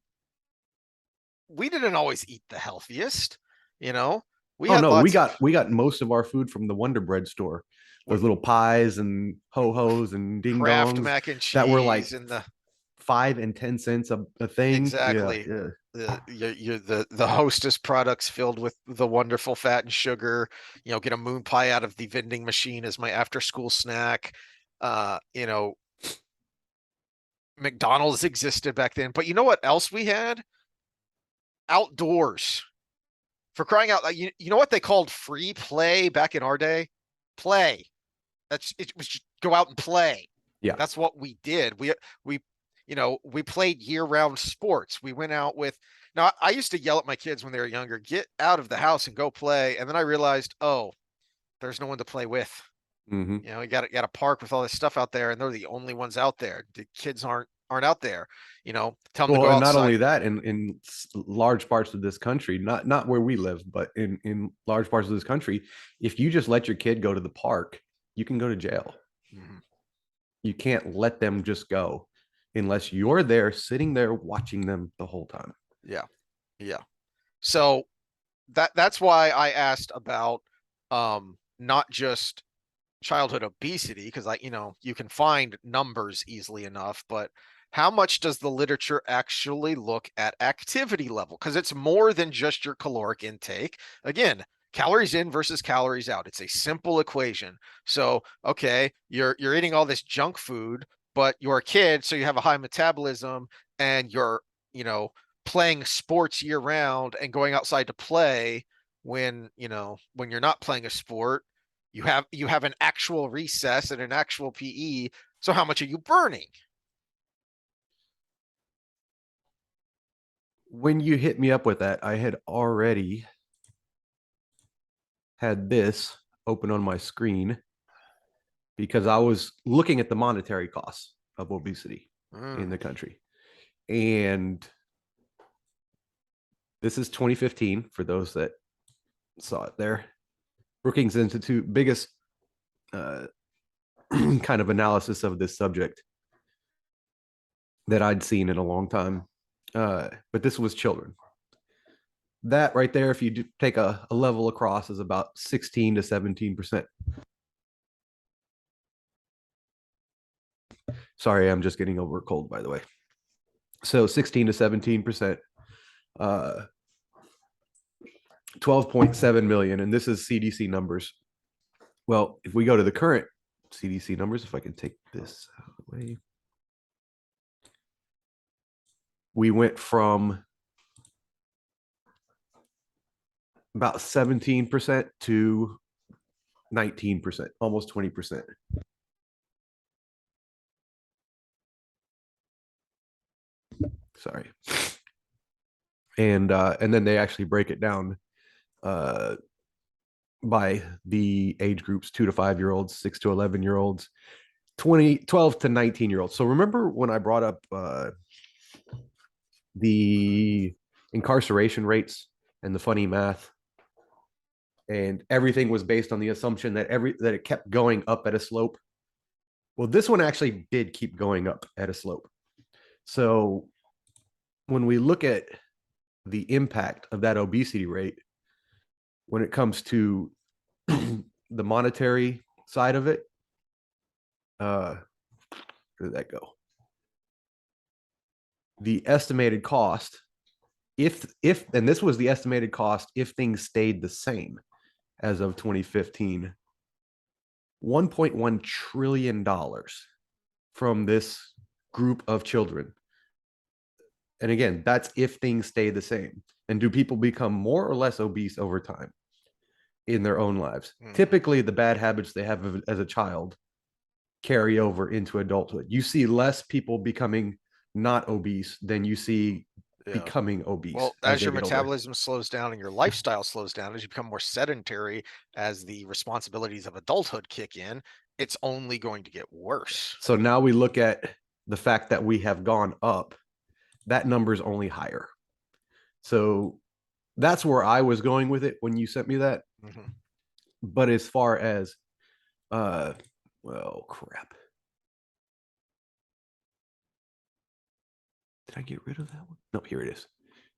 we didn't always eat the healthiest. You know, We Oh had no, lots of we got most of our food from the Wonder Bread store. Those little pies and ho hos and ding Kraft dongs mac and that were like cheese and the 5 and 10 cents a thing. Yeah, exactly yeah. the hostess products filled with the wonderful fat and sugar. Get a moon pie out of the vending machine as my after school snack. uh you know McDonald's existed back then, but you know what else we had? Outdoors. For crying out loud, you know what they called free play back in our day? Play. That's it was just go out and play. Yeah. That's what we did. We played year-round sports. We went out with now I used to yell at my kids when they were younger, get out of the house and go play. And then I realized, oh, there's no one to play with. Mm-hmm. You got a park with all this stuff out there, and they're the only ones out there. The kids aren't out there. Tell them to Well, go and not outside. only that, in large parts of this country, not where we live, but in large parts of this country, if you just let your kid go to the park, you can go to jail. Mhm. You can't let them just go unless you're there sitting there watching them the whole time. Yeah. Yeah. So that's why I asked about not just childhood obesity, because you can find numbers easily enough, but how much does the literature actually look at activity level? Because it's more than just your caloric intake. Again, calories in versus calories out. It's a simple equation. So, okay, you're eating all this junk food, but you're a kid, so you have a high metabolism and you're, you know, playing sports year round and going outside to play when you're not playing a sport, you have an actual recess and an actual PE. So how much are you burning? When you hit me up with that, I had already had this open on my screen because I was looking at the monetary costs of obesity in Mm. the country. And this is 2015 for those that saw it there. Brookings Institute, biggest uh, kind of analysis of this subject that I'd seen in a long time. But this was children. That right there, if you take a level across, is about 16 to 17%. Sorry, I'm just getting over a cold, by the way. So 16 to 17%, 12.7 million. And this is CDC numbers. Well, if we go to the current CDC numbers, if I can take this out of the way, we went from about 17% to 19%, almost 20%. Sorry. And then they actually break it down uh, by the age groups: 2 to 5 year olds, 6 to 11 year olds, 12 to 19 year olds. So remember when I brought up the incarceration rates and the funny math, and everything was based on the assumption that it kept going up at a slope. Well, this one actually did keep going up at a slope. So when we look at the impact of that obesity rate when it comes to the monetary side of it, where did that go? The estimated cost, if and this was the estimated cost if things stayed the same as of 2015, $1.1 trillion from this group of children. And again, that's if things stay the same. And do people become more or less obese over time in their own lives? Typically, the bad habits they have as a child carry over into adulthood. You see less people becoming not obese than you see becoming obese. Well, as as they your get older. metabolism slows down and your lifestyle slows down, as you become more sedentary, as the responsibilities of adulthood kick in, it's only going to get worse. So now we look at the fact that we have gone up. That number is only higher. So that's where I was going with it when you sent me that. Mhm. But as far as, well, crap. Did I get rid of that one? No, here it is.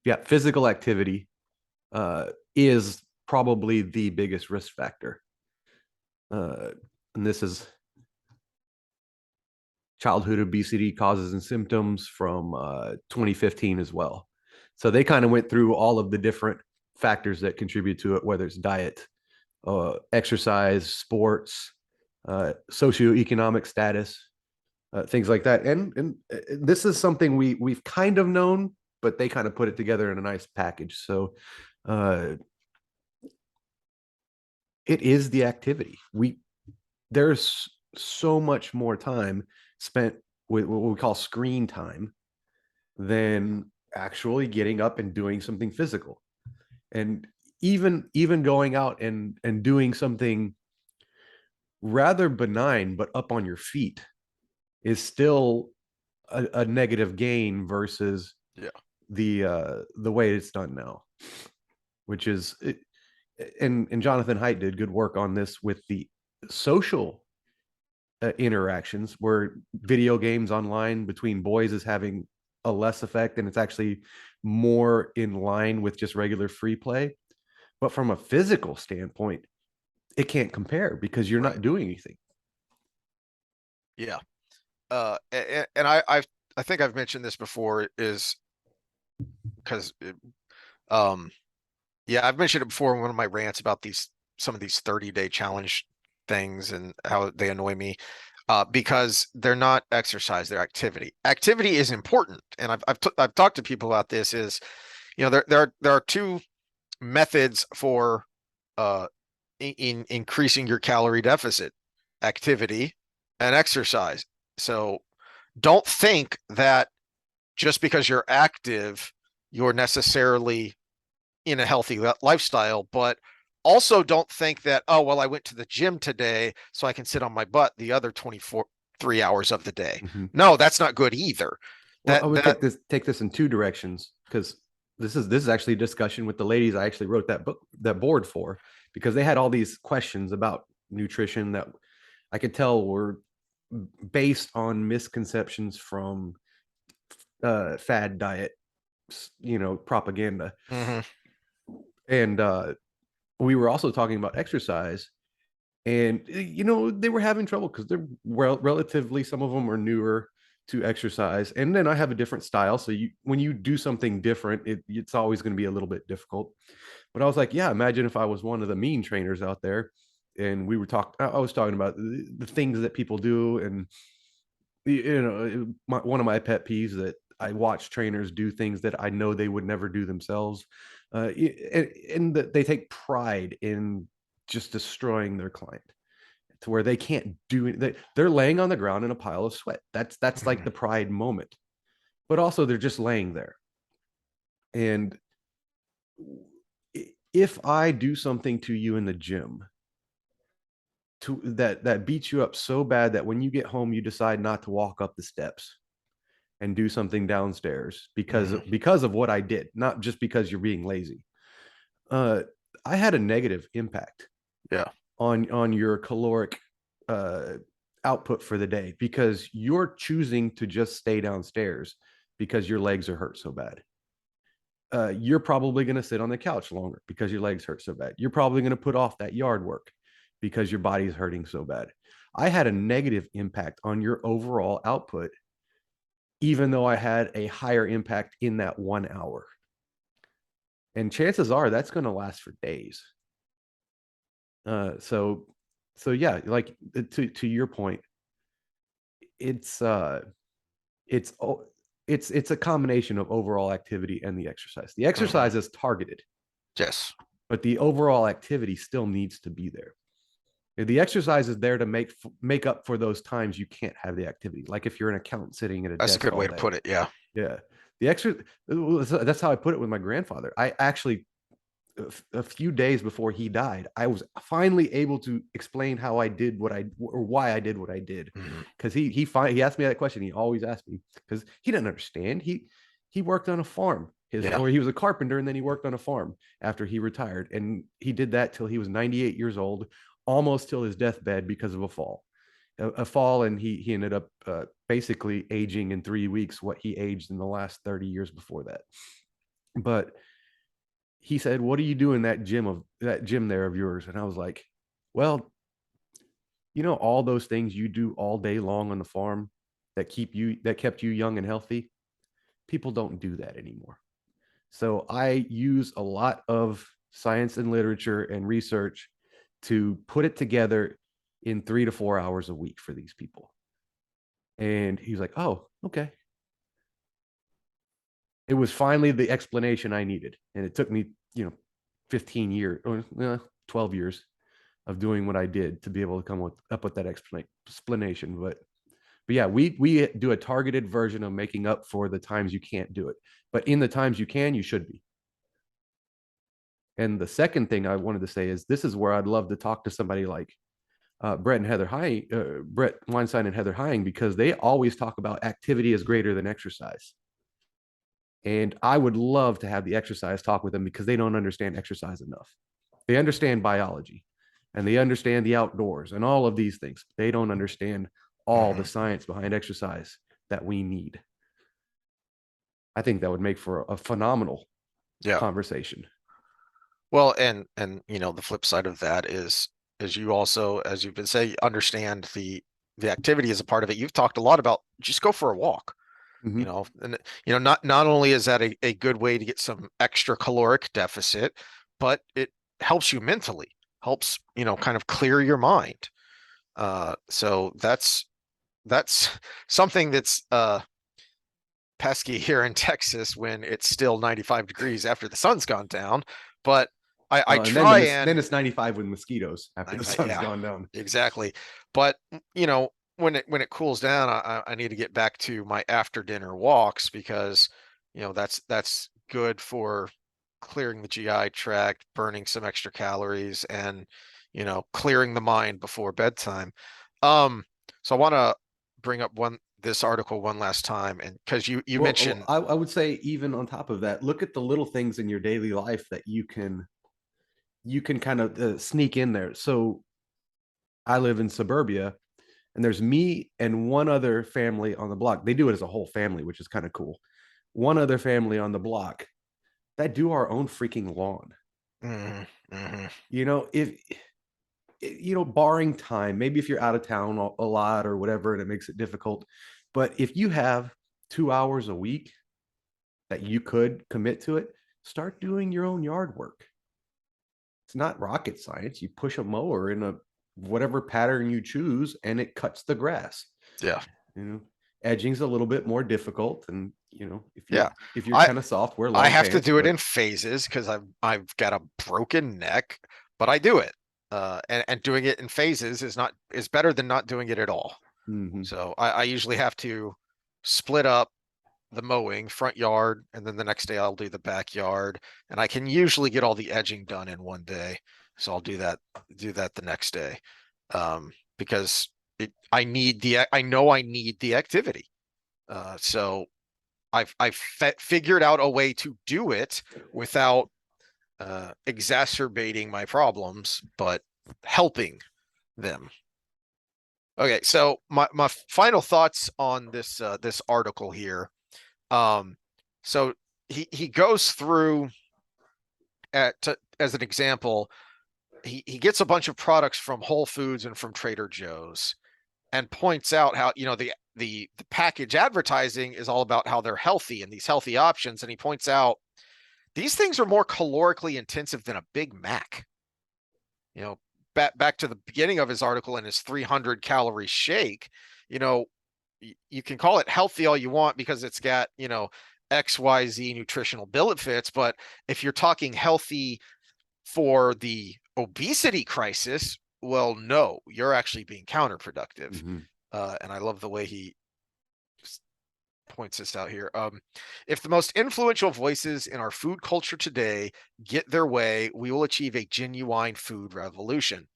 Yeah, physical activity is probably the biggest risk factor. And this is childhood obesity causes and symptoms from 2015 as well. So they kind of went through all of the different factors that contribute to it, whether it's diet, exercise, sports, socioeconomic status, things like that. And this is something we've kind of known, but they kind of put it together in a nice package. So it is the activity. There's so much more time spent with what we call screen time than actually getting up and doing something physical. And even going out and doing something rather benign but up on your feet is still a negative gain versus the way it's done now, which is and Jonathan Haidt did good work on this with the social interactions, where video games online between boys is having a less effect, and it's actually more in line with just regular free play. But from a physical standpoint, it can't compare because you're not doing anything. Yeah. And I think I've mentioned this before, is because yeah, I've mentioned it before in one of my rants about some of these 30-day challenge things and how they annoy me, because they're not exercise, they're activity. Activity is important, and I've talked to people about this. Is, there are two methods for in increasing your calorie deficit: activity and exercise. So don't think that just because you're active, you're necessarily in a healthy lifestyle. But also don't think that, oh, well, I went to the gym today, so I can sit on my butt the other 3 hours of the day. Mm-hmm. No, that's not good either. Well, I would take this in two directions, because this is actually a discussion with the ladies I actually wrote that board for, because they had all these questions about nutrition that I could tell were based on misconceptions from fad diet, propaganda. Mm-hmm. And we were also talking about exercise, and they were having trouble because they're relatively, some of them are newer to exercise, and then I have a different style, so when you do something different, it's always going to be a little bit difficult. But I was like, yeah, imagine if I was one of the mean trainers out there, and I was talking about the things that people do, and one of my pet peeves, that I watch trainers do things that I know they would never do themselves, and that they take pride in just destroying their client to where they can't do it. They're laying on the ground in a pile of sweat. That's like the pride moment, but also they're just laying there. And if I do something to you in the gym that beats you up so bad that when you get home you decide not to walk up the steps and do something downstairs because of what I did, not just because you're being lazy, I had a negative impact on your caloric output for the day, because you're choosing to just stay downstairs because your legs are hurt so bad. You're probably going to sit on the couch longer because your legs hurt so bad. You're probably going to put off that yard work because your body's hurting so bad. I had a negative impact on your overall output, even though I had a higher impact in that 1 hour. And chances are that's going to last for days. So yeah, like to your point, it's a combination of overall activity and the exercise. The exercise is targeted. Yes. But the overall activity still needs to be there. The exercise is there to make up for those times you can't have the activity. Like if you're an accountant sitting at a desk. That's a good way to put it. Yeah. Yeah. That's how I put it with my grandfather. I actually, a few days before he died, I was finally able to explain how I did or why I did what I did. Because he asked me that question. He always asked me because he didn't understand. He worked on a farm. Or he was a carpenter, and then he worked on a farm after he retired, and he did that till he was 98 years old, almost till his deathbed because of a fall. A fall, and he ended up basically aging in 3 weeks what he aged in the last 30 years before that. But he said, "What do you do in that gym there of yours?" And I was like, "Well, all those things you do all day long on the farm that kept you young and healthy, people don't do that anymore." So I use a lot of science and literature and research to put it together in 3 to 4 hours a week for these people. And he's like, "Oh, okay." It was finally the explanation I needed. And it took me, 15 years or 12 years of doing what I did to be able to up with that explanation. But yeah, we do a targeted version of making up for the times you can't do it. But in the times you can, you should be. And the second thing I wanted to say is this is where I'd love to talk to somebody like Brett Weinstein and Heather Hying, because they always talk about activity is greater than exercise. And I would love to have the exercise talk with them because they don't understand exercise enough. They understand biology and they understand the outdoors and all of these things. They don't understand all the science behind exercise that we need. I think that would make for a phenomenal Yeah. conversation. Well, and the flip side of that is you also, as you've been saying, understand the activity is a part of it. You've talked a lot about just go for a walk. Mm-hmm. And not only is that a good way to get some extra caloric deficit, but it helps you mentally, helps, kind of clear your mind. So that's something that's pesky here in Texas when it's still 95 degrees after the sun's gone down. But I And then try then and it's 95 with mosquitoes after the sun's yeah, gone down. exactly. But when it cools down, I need to get back to my after dinner walks because that's good for clearing the GI tract, burning some extra calories, and clearing the mind before bedtime. So I want to bring up this article one last time, and because you Well, mentioned I would say even on top of that, look at the little things in your daily life that you can kind of sneak in there. So I live in suburbia, and there's me and one other family on the block. They do it as a whole family, which is kind of cool. One other family on the block that do our own freaking lawn. Mhm, mhm. If barring time, maybe if you're out of town a lot or whatever, and it makes it difficult. But if you have 2 hours a week that you could commit to it, start doing your own yard work. It's not rocket science. You push a mower in a whatever pattern you choose, and it cuts the grass. Yeah, You know, Edging's a little bit more difficult, and if you're yeah. if you're I kind of soft, wear I long have to pants. do it But in phases because I've got a broken neck, but I do it. And doing it in phases is better than not doing it at all. mhm. So I usually have to split up the mowing front yard, and then the next day I'll do the backyard, and I can usually get all the edging done in one day. So I'll do that the next day. Because I know I need the activity. So I've figured out a way to do it without exacerbating my problems, but helping them. Okay, so my final thoughts on this article here. Um, so he goes through as an example. He gets a bunch of products from Whole Foods and from Trader Joe's, and points out how the package advertising is all about how they're healthy and these healthy options, and he points out these things are more calorically intensive than a Big Mac. You know, back to the beginning of his article and his 300 calorie shake. You know, you can call it healthy all you want because it's got XYZ nutritional benefits, but if you're talking healthy for the obesity crisis, well, no, you're actually being counterproductive. Mhm. And I love the way he points this out here. If the most influential voices in our food culture today get their way, we will achieve a genuine food revolution.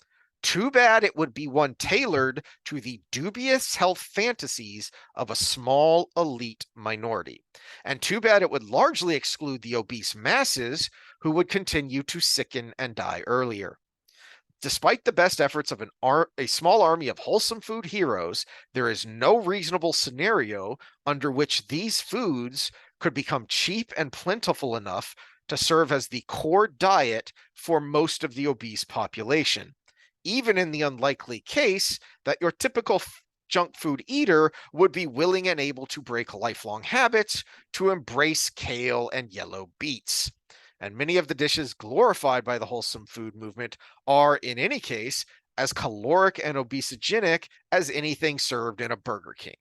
Too bad it would be one tailored to the dubious health fantasies of a small elite minority. And too bad it would largely exclude the obese masses who would continue to sicken and die earlier. Despite the best efforts of a small army of wholesome food heroes, there is no reasonable scenario under which these foods could become cheap and plentiful enough to serve as the core diet for most of the obese population, even in the unlikely case that your typical junk food eater would be willing and able to break lifelong habits to embrace kale and yellow beets. And many of the dishes glorified by the wholesome food movement are, in any case, as caloric and obesogenic as anything served in a Burger King.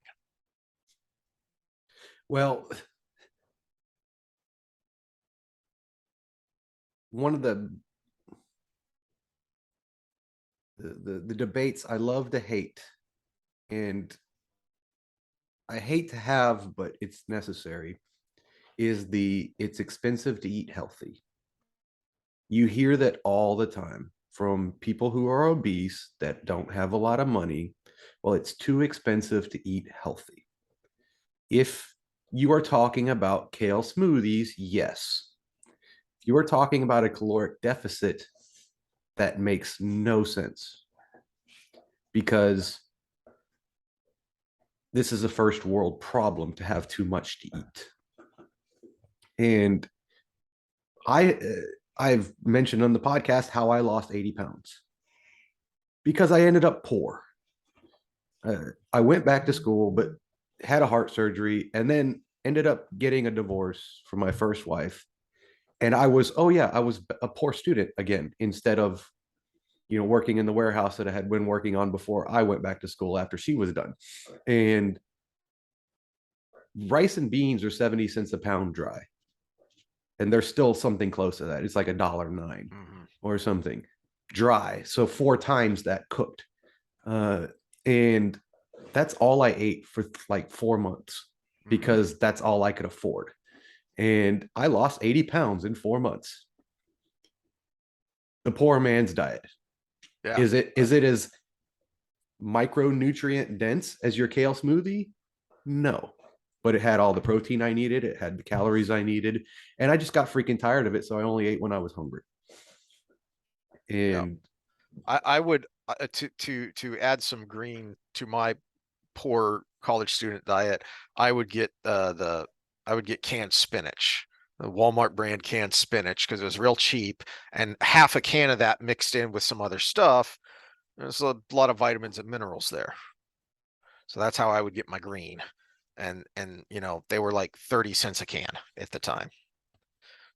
Well, one of the debates I love to hate, and I hate to have, but it's necessary, is it's expensive to eat healthy. You hear that all the time from people who are obese that don't have a lot of money. Well, it's too expensive to eat healthy. If you are talking about kale smoothies, yes. If you are talking about a caloric deficit, that makes no sense, because this is a first world problem to have too much to eat. And I've mentioned on the podcast how I lost 80 pounds because I ended up poor. I went back to school, but had a heart surgery and then ended up getting a divorce from my first wife. And I was a poor student again, instead of, working in the warehouse that I had been working on before I went back to school after she was done. And rice and beans are 70 cents a pound dry. And there's still something close to that. It's like $1.09 or something dry. So 4 times that cooked. And that's all I ate for like 4 months because that's all I could afford. And I lost 80 pounds in 4 months. The poor man's diet. Yeah. Is it as micronutrient dense as your kale smoothie? No. But it had all the protein I needed. It had the calories I needed. And I just got freaking tired of it. So I only ate when I was hungry. And I would to add some green to my poor college student diet, I would get canned spinach, the Walmart brand canned spinach, because it was real cheap, and half a can of that mixed in with some other stuff. There's a lot of vitamins and minerals there. So that's how I would get my green. And they were like 30 cents a can at the time.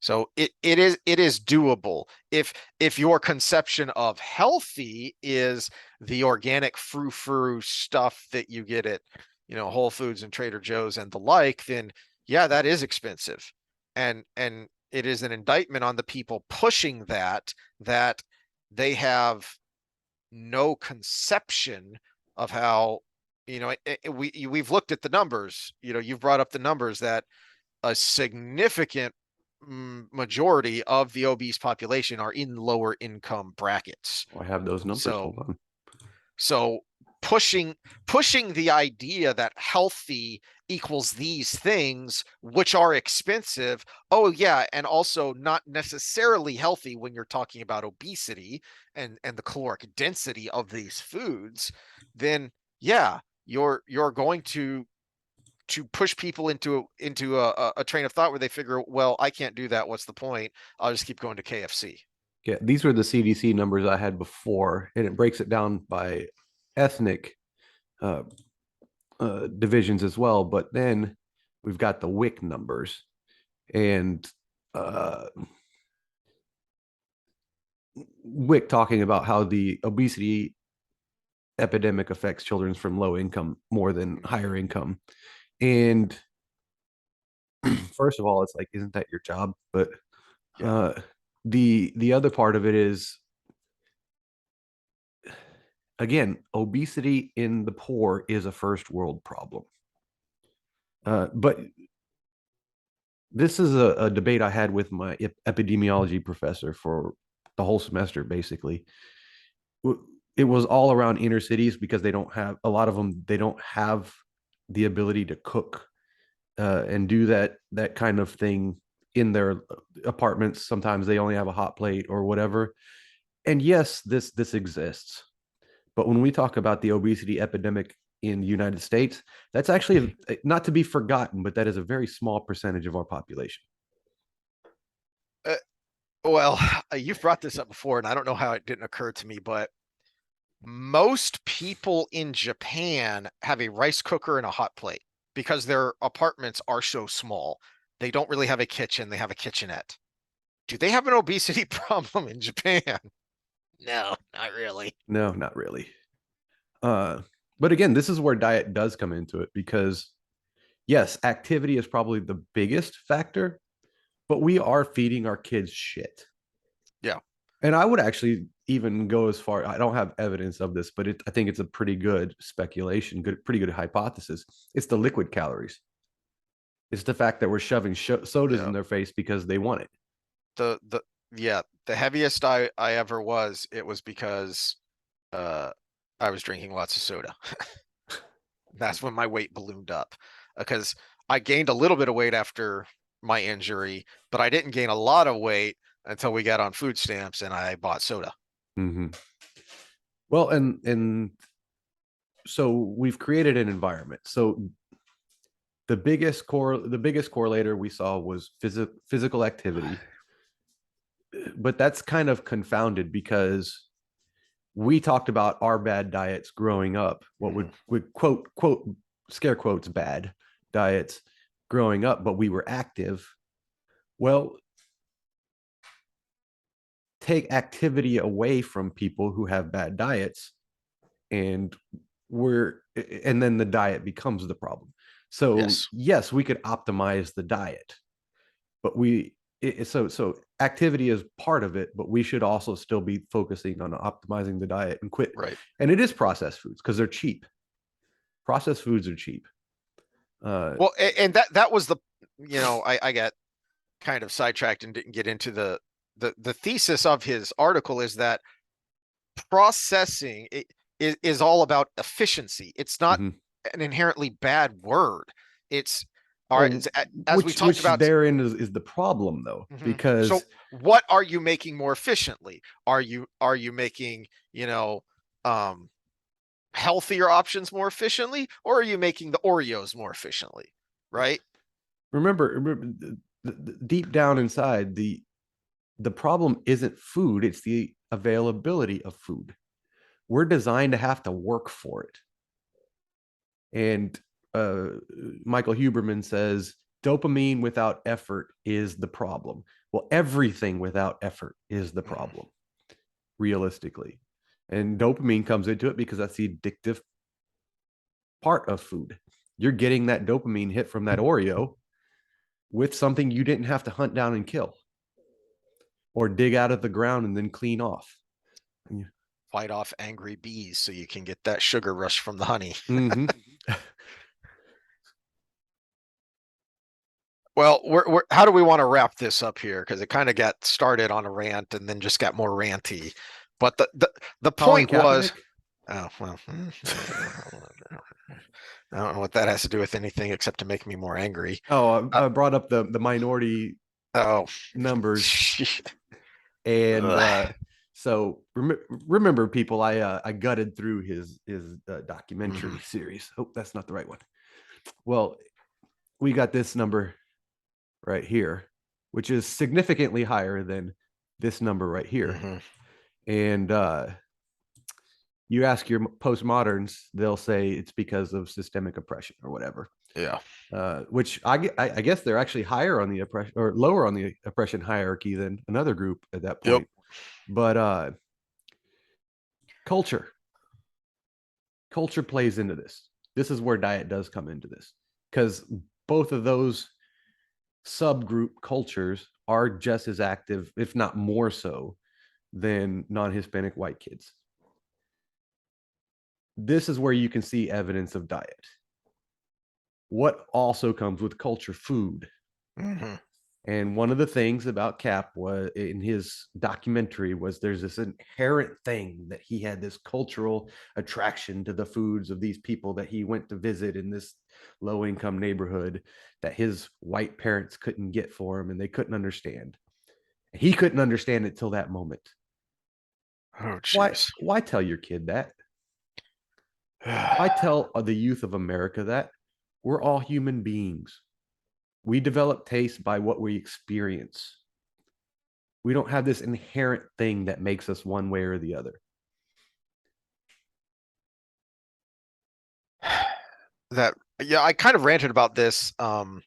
So it is doable if your conception of healthy is the organic frou-frou stuff that you get at Whole Foods and Trader Joe's and the like, then yeah, that is expensive. And it is an indictment on the people pushing that they have no conception of how, we've looked at the numbers. You've brought up the numbers that a significant majority of the obese population are in lower income brackets. I have those numbers. Hold on. So pushing the idea that healthy equals these things, which are expensive. Oh yeah, and also not necessarily healthy when you're talking about obesity and the caloric density of these foods, then yeah, you're going to push people into a train of thought where they figure, well, I can't do that. What's the point? I'll just keep going to KFC. Yeah, these were the CDC numbers I had before, and it breaks it down by ethnic divisions as well. But then we've got the WIC numbers, and WIC talking about how the obesity epidemic affects children from low income more than higher income. And first of all, it's like, isn't that your job? But the other part of it is, again, obesity in the poor is a first world problem. But this is a debate I had with my epidemiology professor for the whole semester, basically. It was all around inner cities because they don't have, a lot of them, they don't have the ability to cook and do that kind of thing in their apartments. Sometimes they only have a hot plate or whatever. And yes, this exists. But when we talk about the obesity epidemic in the United States, that's actually not to be forgotten, but that is a very small percentage of our population. Well, you've brought this up before, and I don't know how it didn't occur to me, but most people in Japan have a rice cooker and a hot plate because their apartments are so small. They don't really have a kitchen, they have a kitchenette. Do they have an obesity problem in Japan? No, not really. No, not really. But again, this is where diet does come into it because yes, activity is probably the biggest factor, but we are feeding our kids shit. Yeah. And I would actually even go as far, I don't have evidence of this, but I think it's a pretty good speculation, pretty good hypothesis. It's the liquid calories. It's the fact that we're shoving sodas Yeah. in their face because they want it. The yeah, the heaviest I ever was, it was because uh I was drinking lots of soda. That's when my weight ballooned up because I gained a little bit of weight after my injury, but I didn't gain a lot of weight until we got on food stamps and I bought soda. Mm-hmm. Well, and so we've created an environment. So the biggest correlator we saw was physical activity, but that's kind of confounded because we talked about our bad diets growing up, what would quote scare quotes bad diets growing up, but we were active. Well, take activity away from people who have bad diets, and and then the diet becomes the problem. So Yes. yes, we could optimize the diet, but so activity is part of it, but we should also still be focusing on optimizing the diet and quit. Right. And it is processed foods because they're cheap. Processed foods are cheap. Well, and that was the, I got kind of sidetracked and didn't get into the thesis of his article is that processing is all about efficiency. It's not Mhm. an inherently bad word. It's all right. As we talked Which about. therein is the problem though, Mhm. So because what are you making more efficiently? Are you making, um healthier options more efficiently, or are you making the Oreos more efficiently? Right? remember deep down inside the problem isn't food, it's the availability of food. We're designed to have to work for it. And Michael Huberman says dopamine without effort is the problem. Well, everything without effort is the problem, realistically. And dopamine comes into it because that's the addictive part of food. You're getting that dopamine hit from that Oreo with something you didn't have to hunt down and kill or dig out of the ground and then clean off. Fight off angry bees so you can get that sugar rush from the honey. Mm-hmm. Well, how do we want to wrap this up here? Because it kind of got started on a rant and then just got more ranty. But the Colin point was, Kaepernick. oh well, I don't know what that has to do with anything except to make me more angry. Oh, Uh, I brought up the minority oh, numbers, and ugh. so remember, people, I gutted through his documentary Mhm, series. Oh, that's not the right one. Well, we got this number right here, which is significantly higher than this number right here. mhm, And you ask your postmoderns, they'll say it's because of systemic oppression or whatever. yeah. Which I guess they're actually higher on the oppression or lower on the oppression hierarchy than another group at that Yep. point. But culture, culture plays into this. This is where diet does come into this because both of those subgroup cultures are just as active, if not more so, than non-Hispanic white kids. This is where you can see evidence of diet. What also comes with culture? Food. Mhm, And one of the things about Cap was in his documentary was there's this inherent thing that he had this cultural attraction to the foods of these people that he went to visit in this low income neighborhood that his white parents couldn't get for him and they couldn't understand. He couldn't understand it till that moment. oh, Why jeez. why tell your kid that? Why tell the youth of America that? We're all human beings. We develop taste by what we experience. We don't have this inherent thing that makes us one way or the other. That yeah, I kind of ranted about this when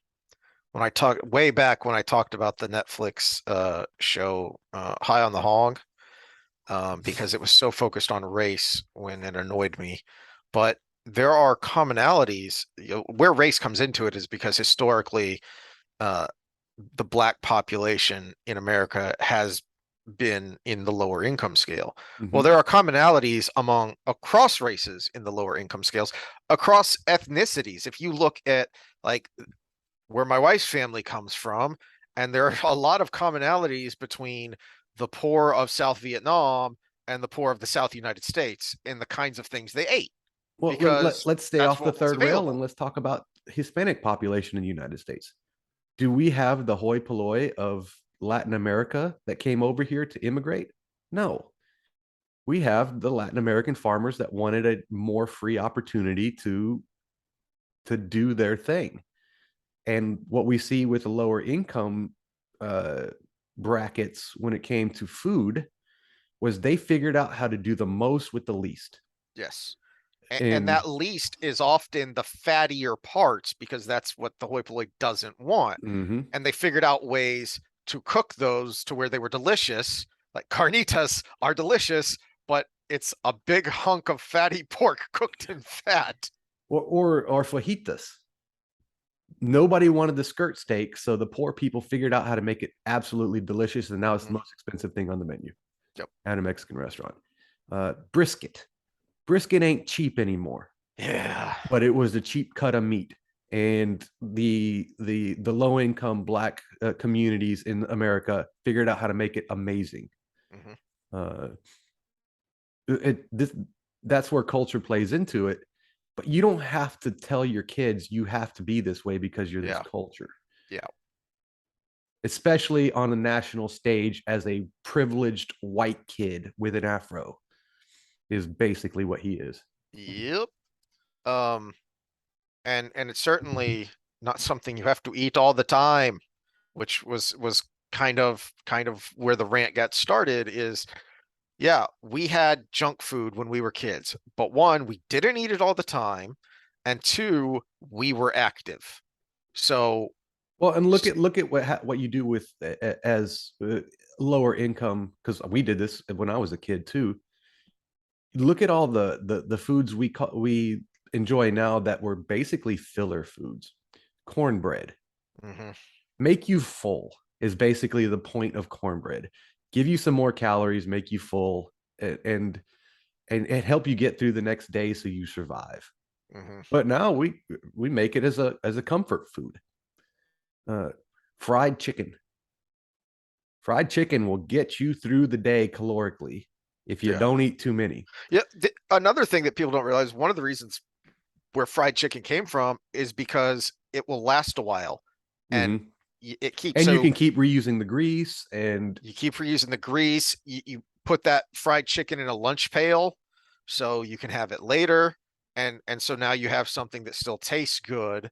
I talked way back when I talked about the Netflix show High on the Hog because it was so focused on race when it annoyed me. But there are commonalities. Where race comes into it is because historically uh, the black population in America has been in the lower income scale. Well, Mm-hmm. there are commonalities among across races in the lower income scales, across ethnicities. If you look at like where my wife's family comes from, and there are a lot of commonalities between the poor of South Vietnam and the poor of the South United States in the kinds of things they ate Well, because let's stay that's off the what was third rail and available. let's talk about Hispanic population in the United States. Do we have the hoi polloi of Latin America that came over here to immigrate? No. We have the Latin American farmers that wanted a more free opportunity to do their thing. And what we see with the lower income uh, brackets when it came to food was they figured out how to do the most with the least. Yes. And And that least is often the fattier parts because that's what the hoi polloi doesn't want. mm-hmm. And they figured out ways to cook those to where they were delicious. Like carnitas are delicious, but it's a big hunk of fatty pork cooked in fat. or fajitas. Nobody wanted the skirt steak, so the poor people figured out how to make it absolutely delicious, and now it's the Mhm. most expensive thing on the menu Yep. at a Mexican restaurant. Brisket. Brisket ain't cheap anymore, Yeah. but it was a cheap cut of meat, and the low income black communities in America figured out how to make it amazing. Mhm. Uh, this that's where culture plays into it, but you don't have to tell your kids you have to be this way because you're this Yeah. culture, Yeah. especially on a national stage as a privileged white kid with an afro is basically what he is. Yep. Um, and it's certainly not something you have to eat all the time, which was kind of where the rant got started is yeah, we had junk food when we were kids, but one, we didn't eat it all the time, and two, we were active. So, Well, and look at what you do with as lower income, because we did this when I was a kid too. Look at all the foods we enjoy now that were basically filler foods. Cornbread, mhm, make you full is basically the point of cornbread. Give you some more calories, make you full, and and help you get through the next day so you survive. mhm. But now we make it as a comfort food. Uh, fried chicken. Fried chicken will get you through the day calorically if you Yeah. don't eat too many. Yeah. Another thing that people don't realize, one of the reasons where fried chicken came from is because it will last a while and Mm-hmm. it keeps And you so can keep reusing the grease and you keep reusing the grease. You put that fried chicken in a lunch pail so you can have it later. And so now you have something that still tastes good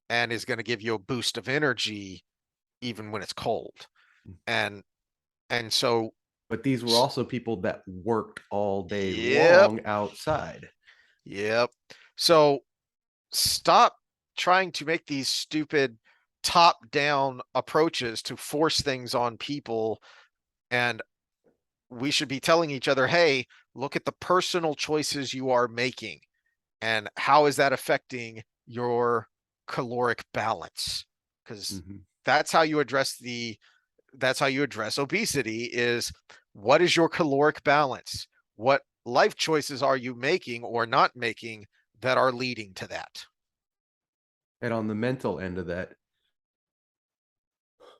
and is going to give you a boost of energy even when it's cold. And and so but these were also people that worked all day yep, long outside. yep. So stop trying to make these stupid top-down approaches to force things on people and we should be telling each other, hey, look at the personal choices you are making and how is that affecting your caloric balance? Because Mm-hmm. that's how you address that's how you address obesity is what is your caloric balance? What life choices are you making or not making that are leading to that? And on the mental end of that,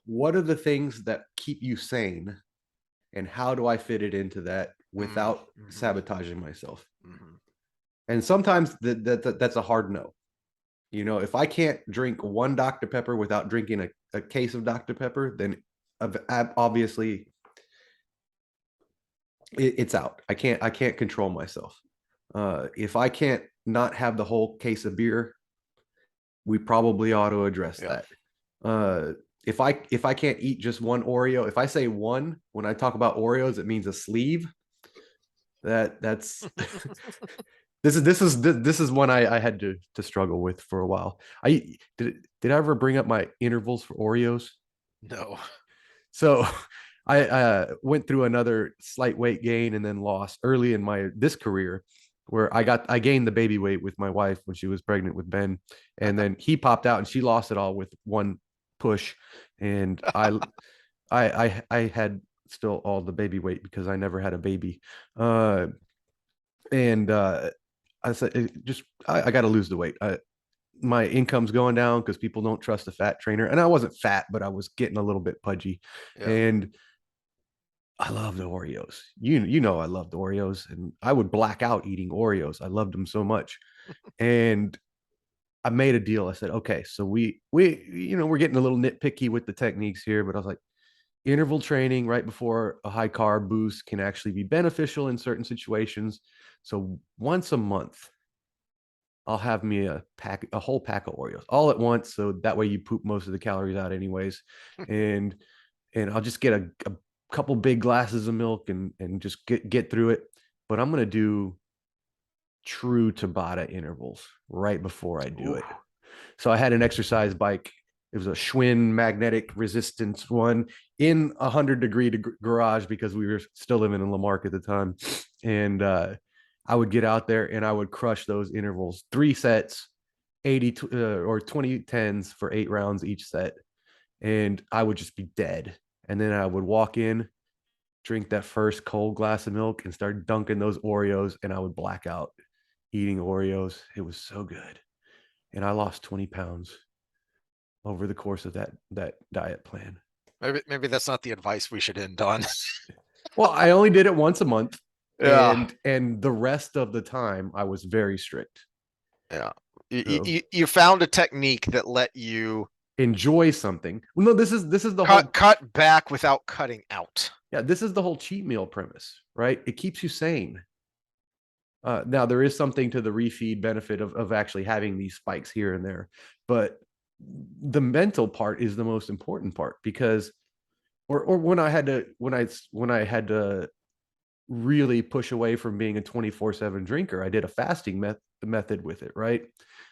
what are the things that keep you sane and how do I fit it into that without Mm-hmm, sabotaging myself? mm-hmm. And sometimes that's a hard no. You know, if I can't drink one Dr. Pepper without drinking a case of Dr. Pepper, then obviously it's out. I can't control myself. If I can't not have the whole case of beer, we probably ought to address Yeah. that. Uh, if I can't eat just one Oreo, if I say one when I talk about Oreos, it means a sleeve. That's this is one I had to struggle with for a while. Did I ever bring up my intervals for Oreos? No. So I went through another slight weight gain and then loss early in my this career, where I gained the baby weight with my wife when she was pregnant with Ben, and then he popped out and she lost it all with one push, and I had still all the baby weight because I never had a baby, and I said I got to lose the weight. My income's going down because people don't trust a fat trainer. And I wasn't fat, but I was getting a little bit pudgy. Yeah. And I love the Oreos. You know I love the Oreos, and I would black out eating Oreos. I loved them so much. And I made a deal. I said, okay, so we're getting a little nitpicky with the techniques here, but I was like, interval training right before a high carb boost can actually be beneficial in certain situations. So once a month, I'll have me a whole pack of Oreos all at once, so that way you poop most of the calories out anyways, and I'll just get a couple big glasses of milk and just get through it. But I'm gonna do true Tabata intervals right before I do Ooh. it. So I had an exercise bike. It was a Schwinn magnetic resistance one in 100-degree garage because we were still living in Lamarck at the time, and I would get out there and I would crush those intervals, 3 sets, 80 or 20 tens for 8 rounds each set, and I would just be dead. And then I would walk in, drink that first cold glass of milk, and start dunking those Oreos, and I would black out eating Oreos. It was so good, and I lost 20 pounds over the course of that diet plan. Maybe that's not the advice we should end on. Well, I only did it once a month, Yeah. and the rest of the time I was very strict. Yeah. You, So you found a technique that let you enjoy something. Well, no, this is the whole cut back without cutting out. yeah, this is the whole cheat meal premise, right? It keeps you sane. Now there is something to the refeed benefit of actually having these spikes here and there, but the mental part is the most important part, because or when I had to really push away from being a 24/7 drinker, I did a fasting method with it, right?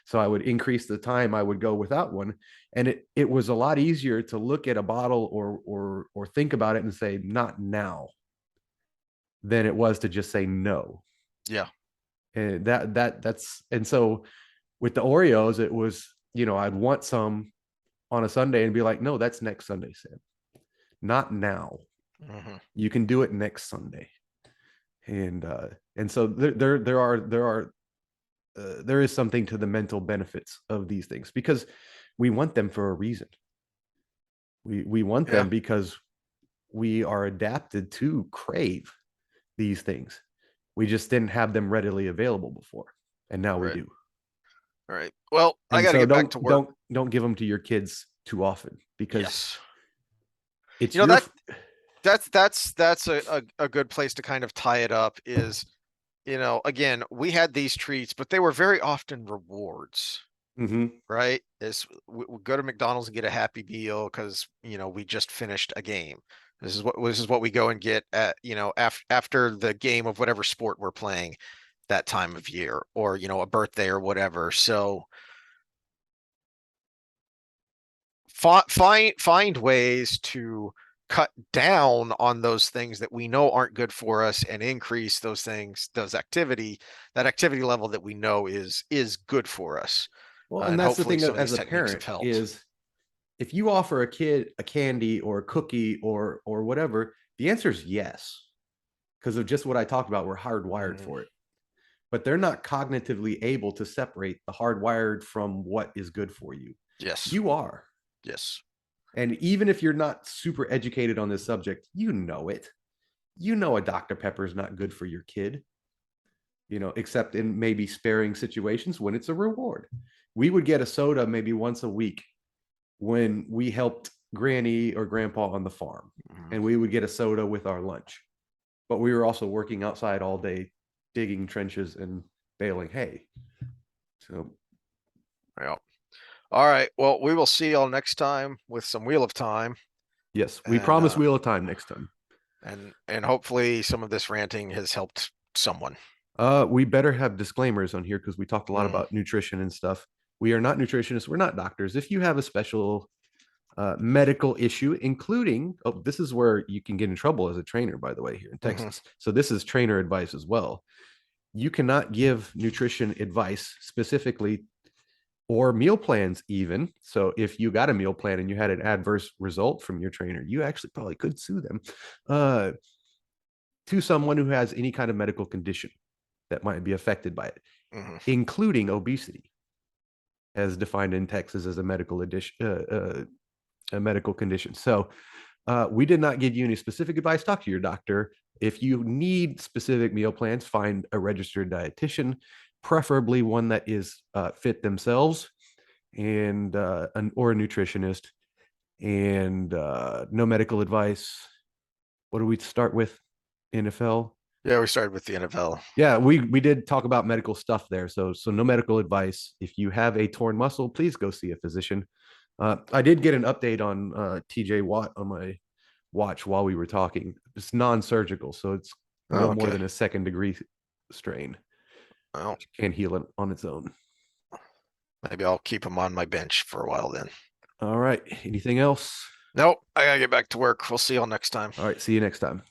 So I would increase the time I would go without one, and it was a lot easier to look at a bottle or think about it and say not now than it was to just say no. Yeah. And that's so with the Oreos, it was, I'd want some on a Sunday and be like, no, that's next Sunday, Sam. Not now. Mm-hmm. You can do it next Sunday. And so there is something to the mental benefits of these things, because we want them for a reason. We want Yeah. them because we are adapted to crave these things. We just didn't have them readily available before, and now we Right. do. All right. Well, I And got to so get back don't to work. don't give them to your kids too often, because Yes. it's You know your that's a good place to kind of tie it up is, again, we had these treats, but they were very often rewards, Mhm. right? We go to McDonald's and get a Happy Meal because we just finished a game. This is what we go and get at after the game of whatever sport we're playing that time of year, or a birthday or whatever. So find ways to cut down on those things that we know aren't good for us and increase that activity level that we know is good for us. Well, and And that's the hopefully thing some of as these a techniques parent have helped. is, if you offer a kid a candy or a cookie or whatever, the answer is yes, because of just what I talked about. We're hardwired Mm, for it, but they're not cognitively able to separate the hardwired from what is good for you. yes. You are. Yes. And even if you're not super educated on this subject, you know it. You know a Dr. Pepper is not good for your kid, except in maybe sparing situations when it's a reward. We would get a soda maybe once a week when we helped Granny or Grandpa on the farm, Mm, and we would get a soda with our lunch. But we were also working outside all day, digging trenches and baling hay. So yeah. All right. Well, we will see y'all next time with some Wheel of Time. Yes, we And promise Wheel of Time next time. and hopefully some of this ranting has helped someone. We better have disclaimers on here because we talked a lot Mhm. about nutrition and stuff. We are not nutritionists. We're not doctors. If you have a special medical issue, including, oh, this is where you can get in trouble as a trainer, by the way, here in Texas. So this is trainer advice as well. You cannot give nutrition advice specifically or meal plans even. So if you got a meal plan and you had an adverse result from your trainer, you actually probably could sue them to someone who has any kind of medical condition that might be affected by it, including obesity, as defined in Texas as a medical a medical condition. So we did not give you any specific advice. Talk to your doctor. If you need specific meal plans, find a registered dietitian, preferably one that is fit themselves, and or a nutritionist. And no medical advice. What do we start with? NFL. Yeah, we started with the NFL. Yeah, we did talk about medical stuff there. So no medical advice. If you have a torn muscle, please go see a physician. I did get an update on TJ Watt on my watch while we were talking. It's non-surgical, so it's no more than a second-degree strain. Well, Can't heal it on its own. maybe I'll keep him on my bench for a while then. All right. Anything else? Nope. I gotta get back to work. We'll see y'all next time. All right. See you next time.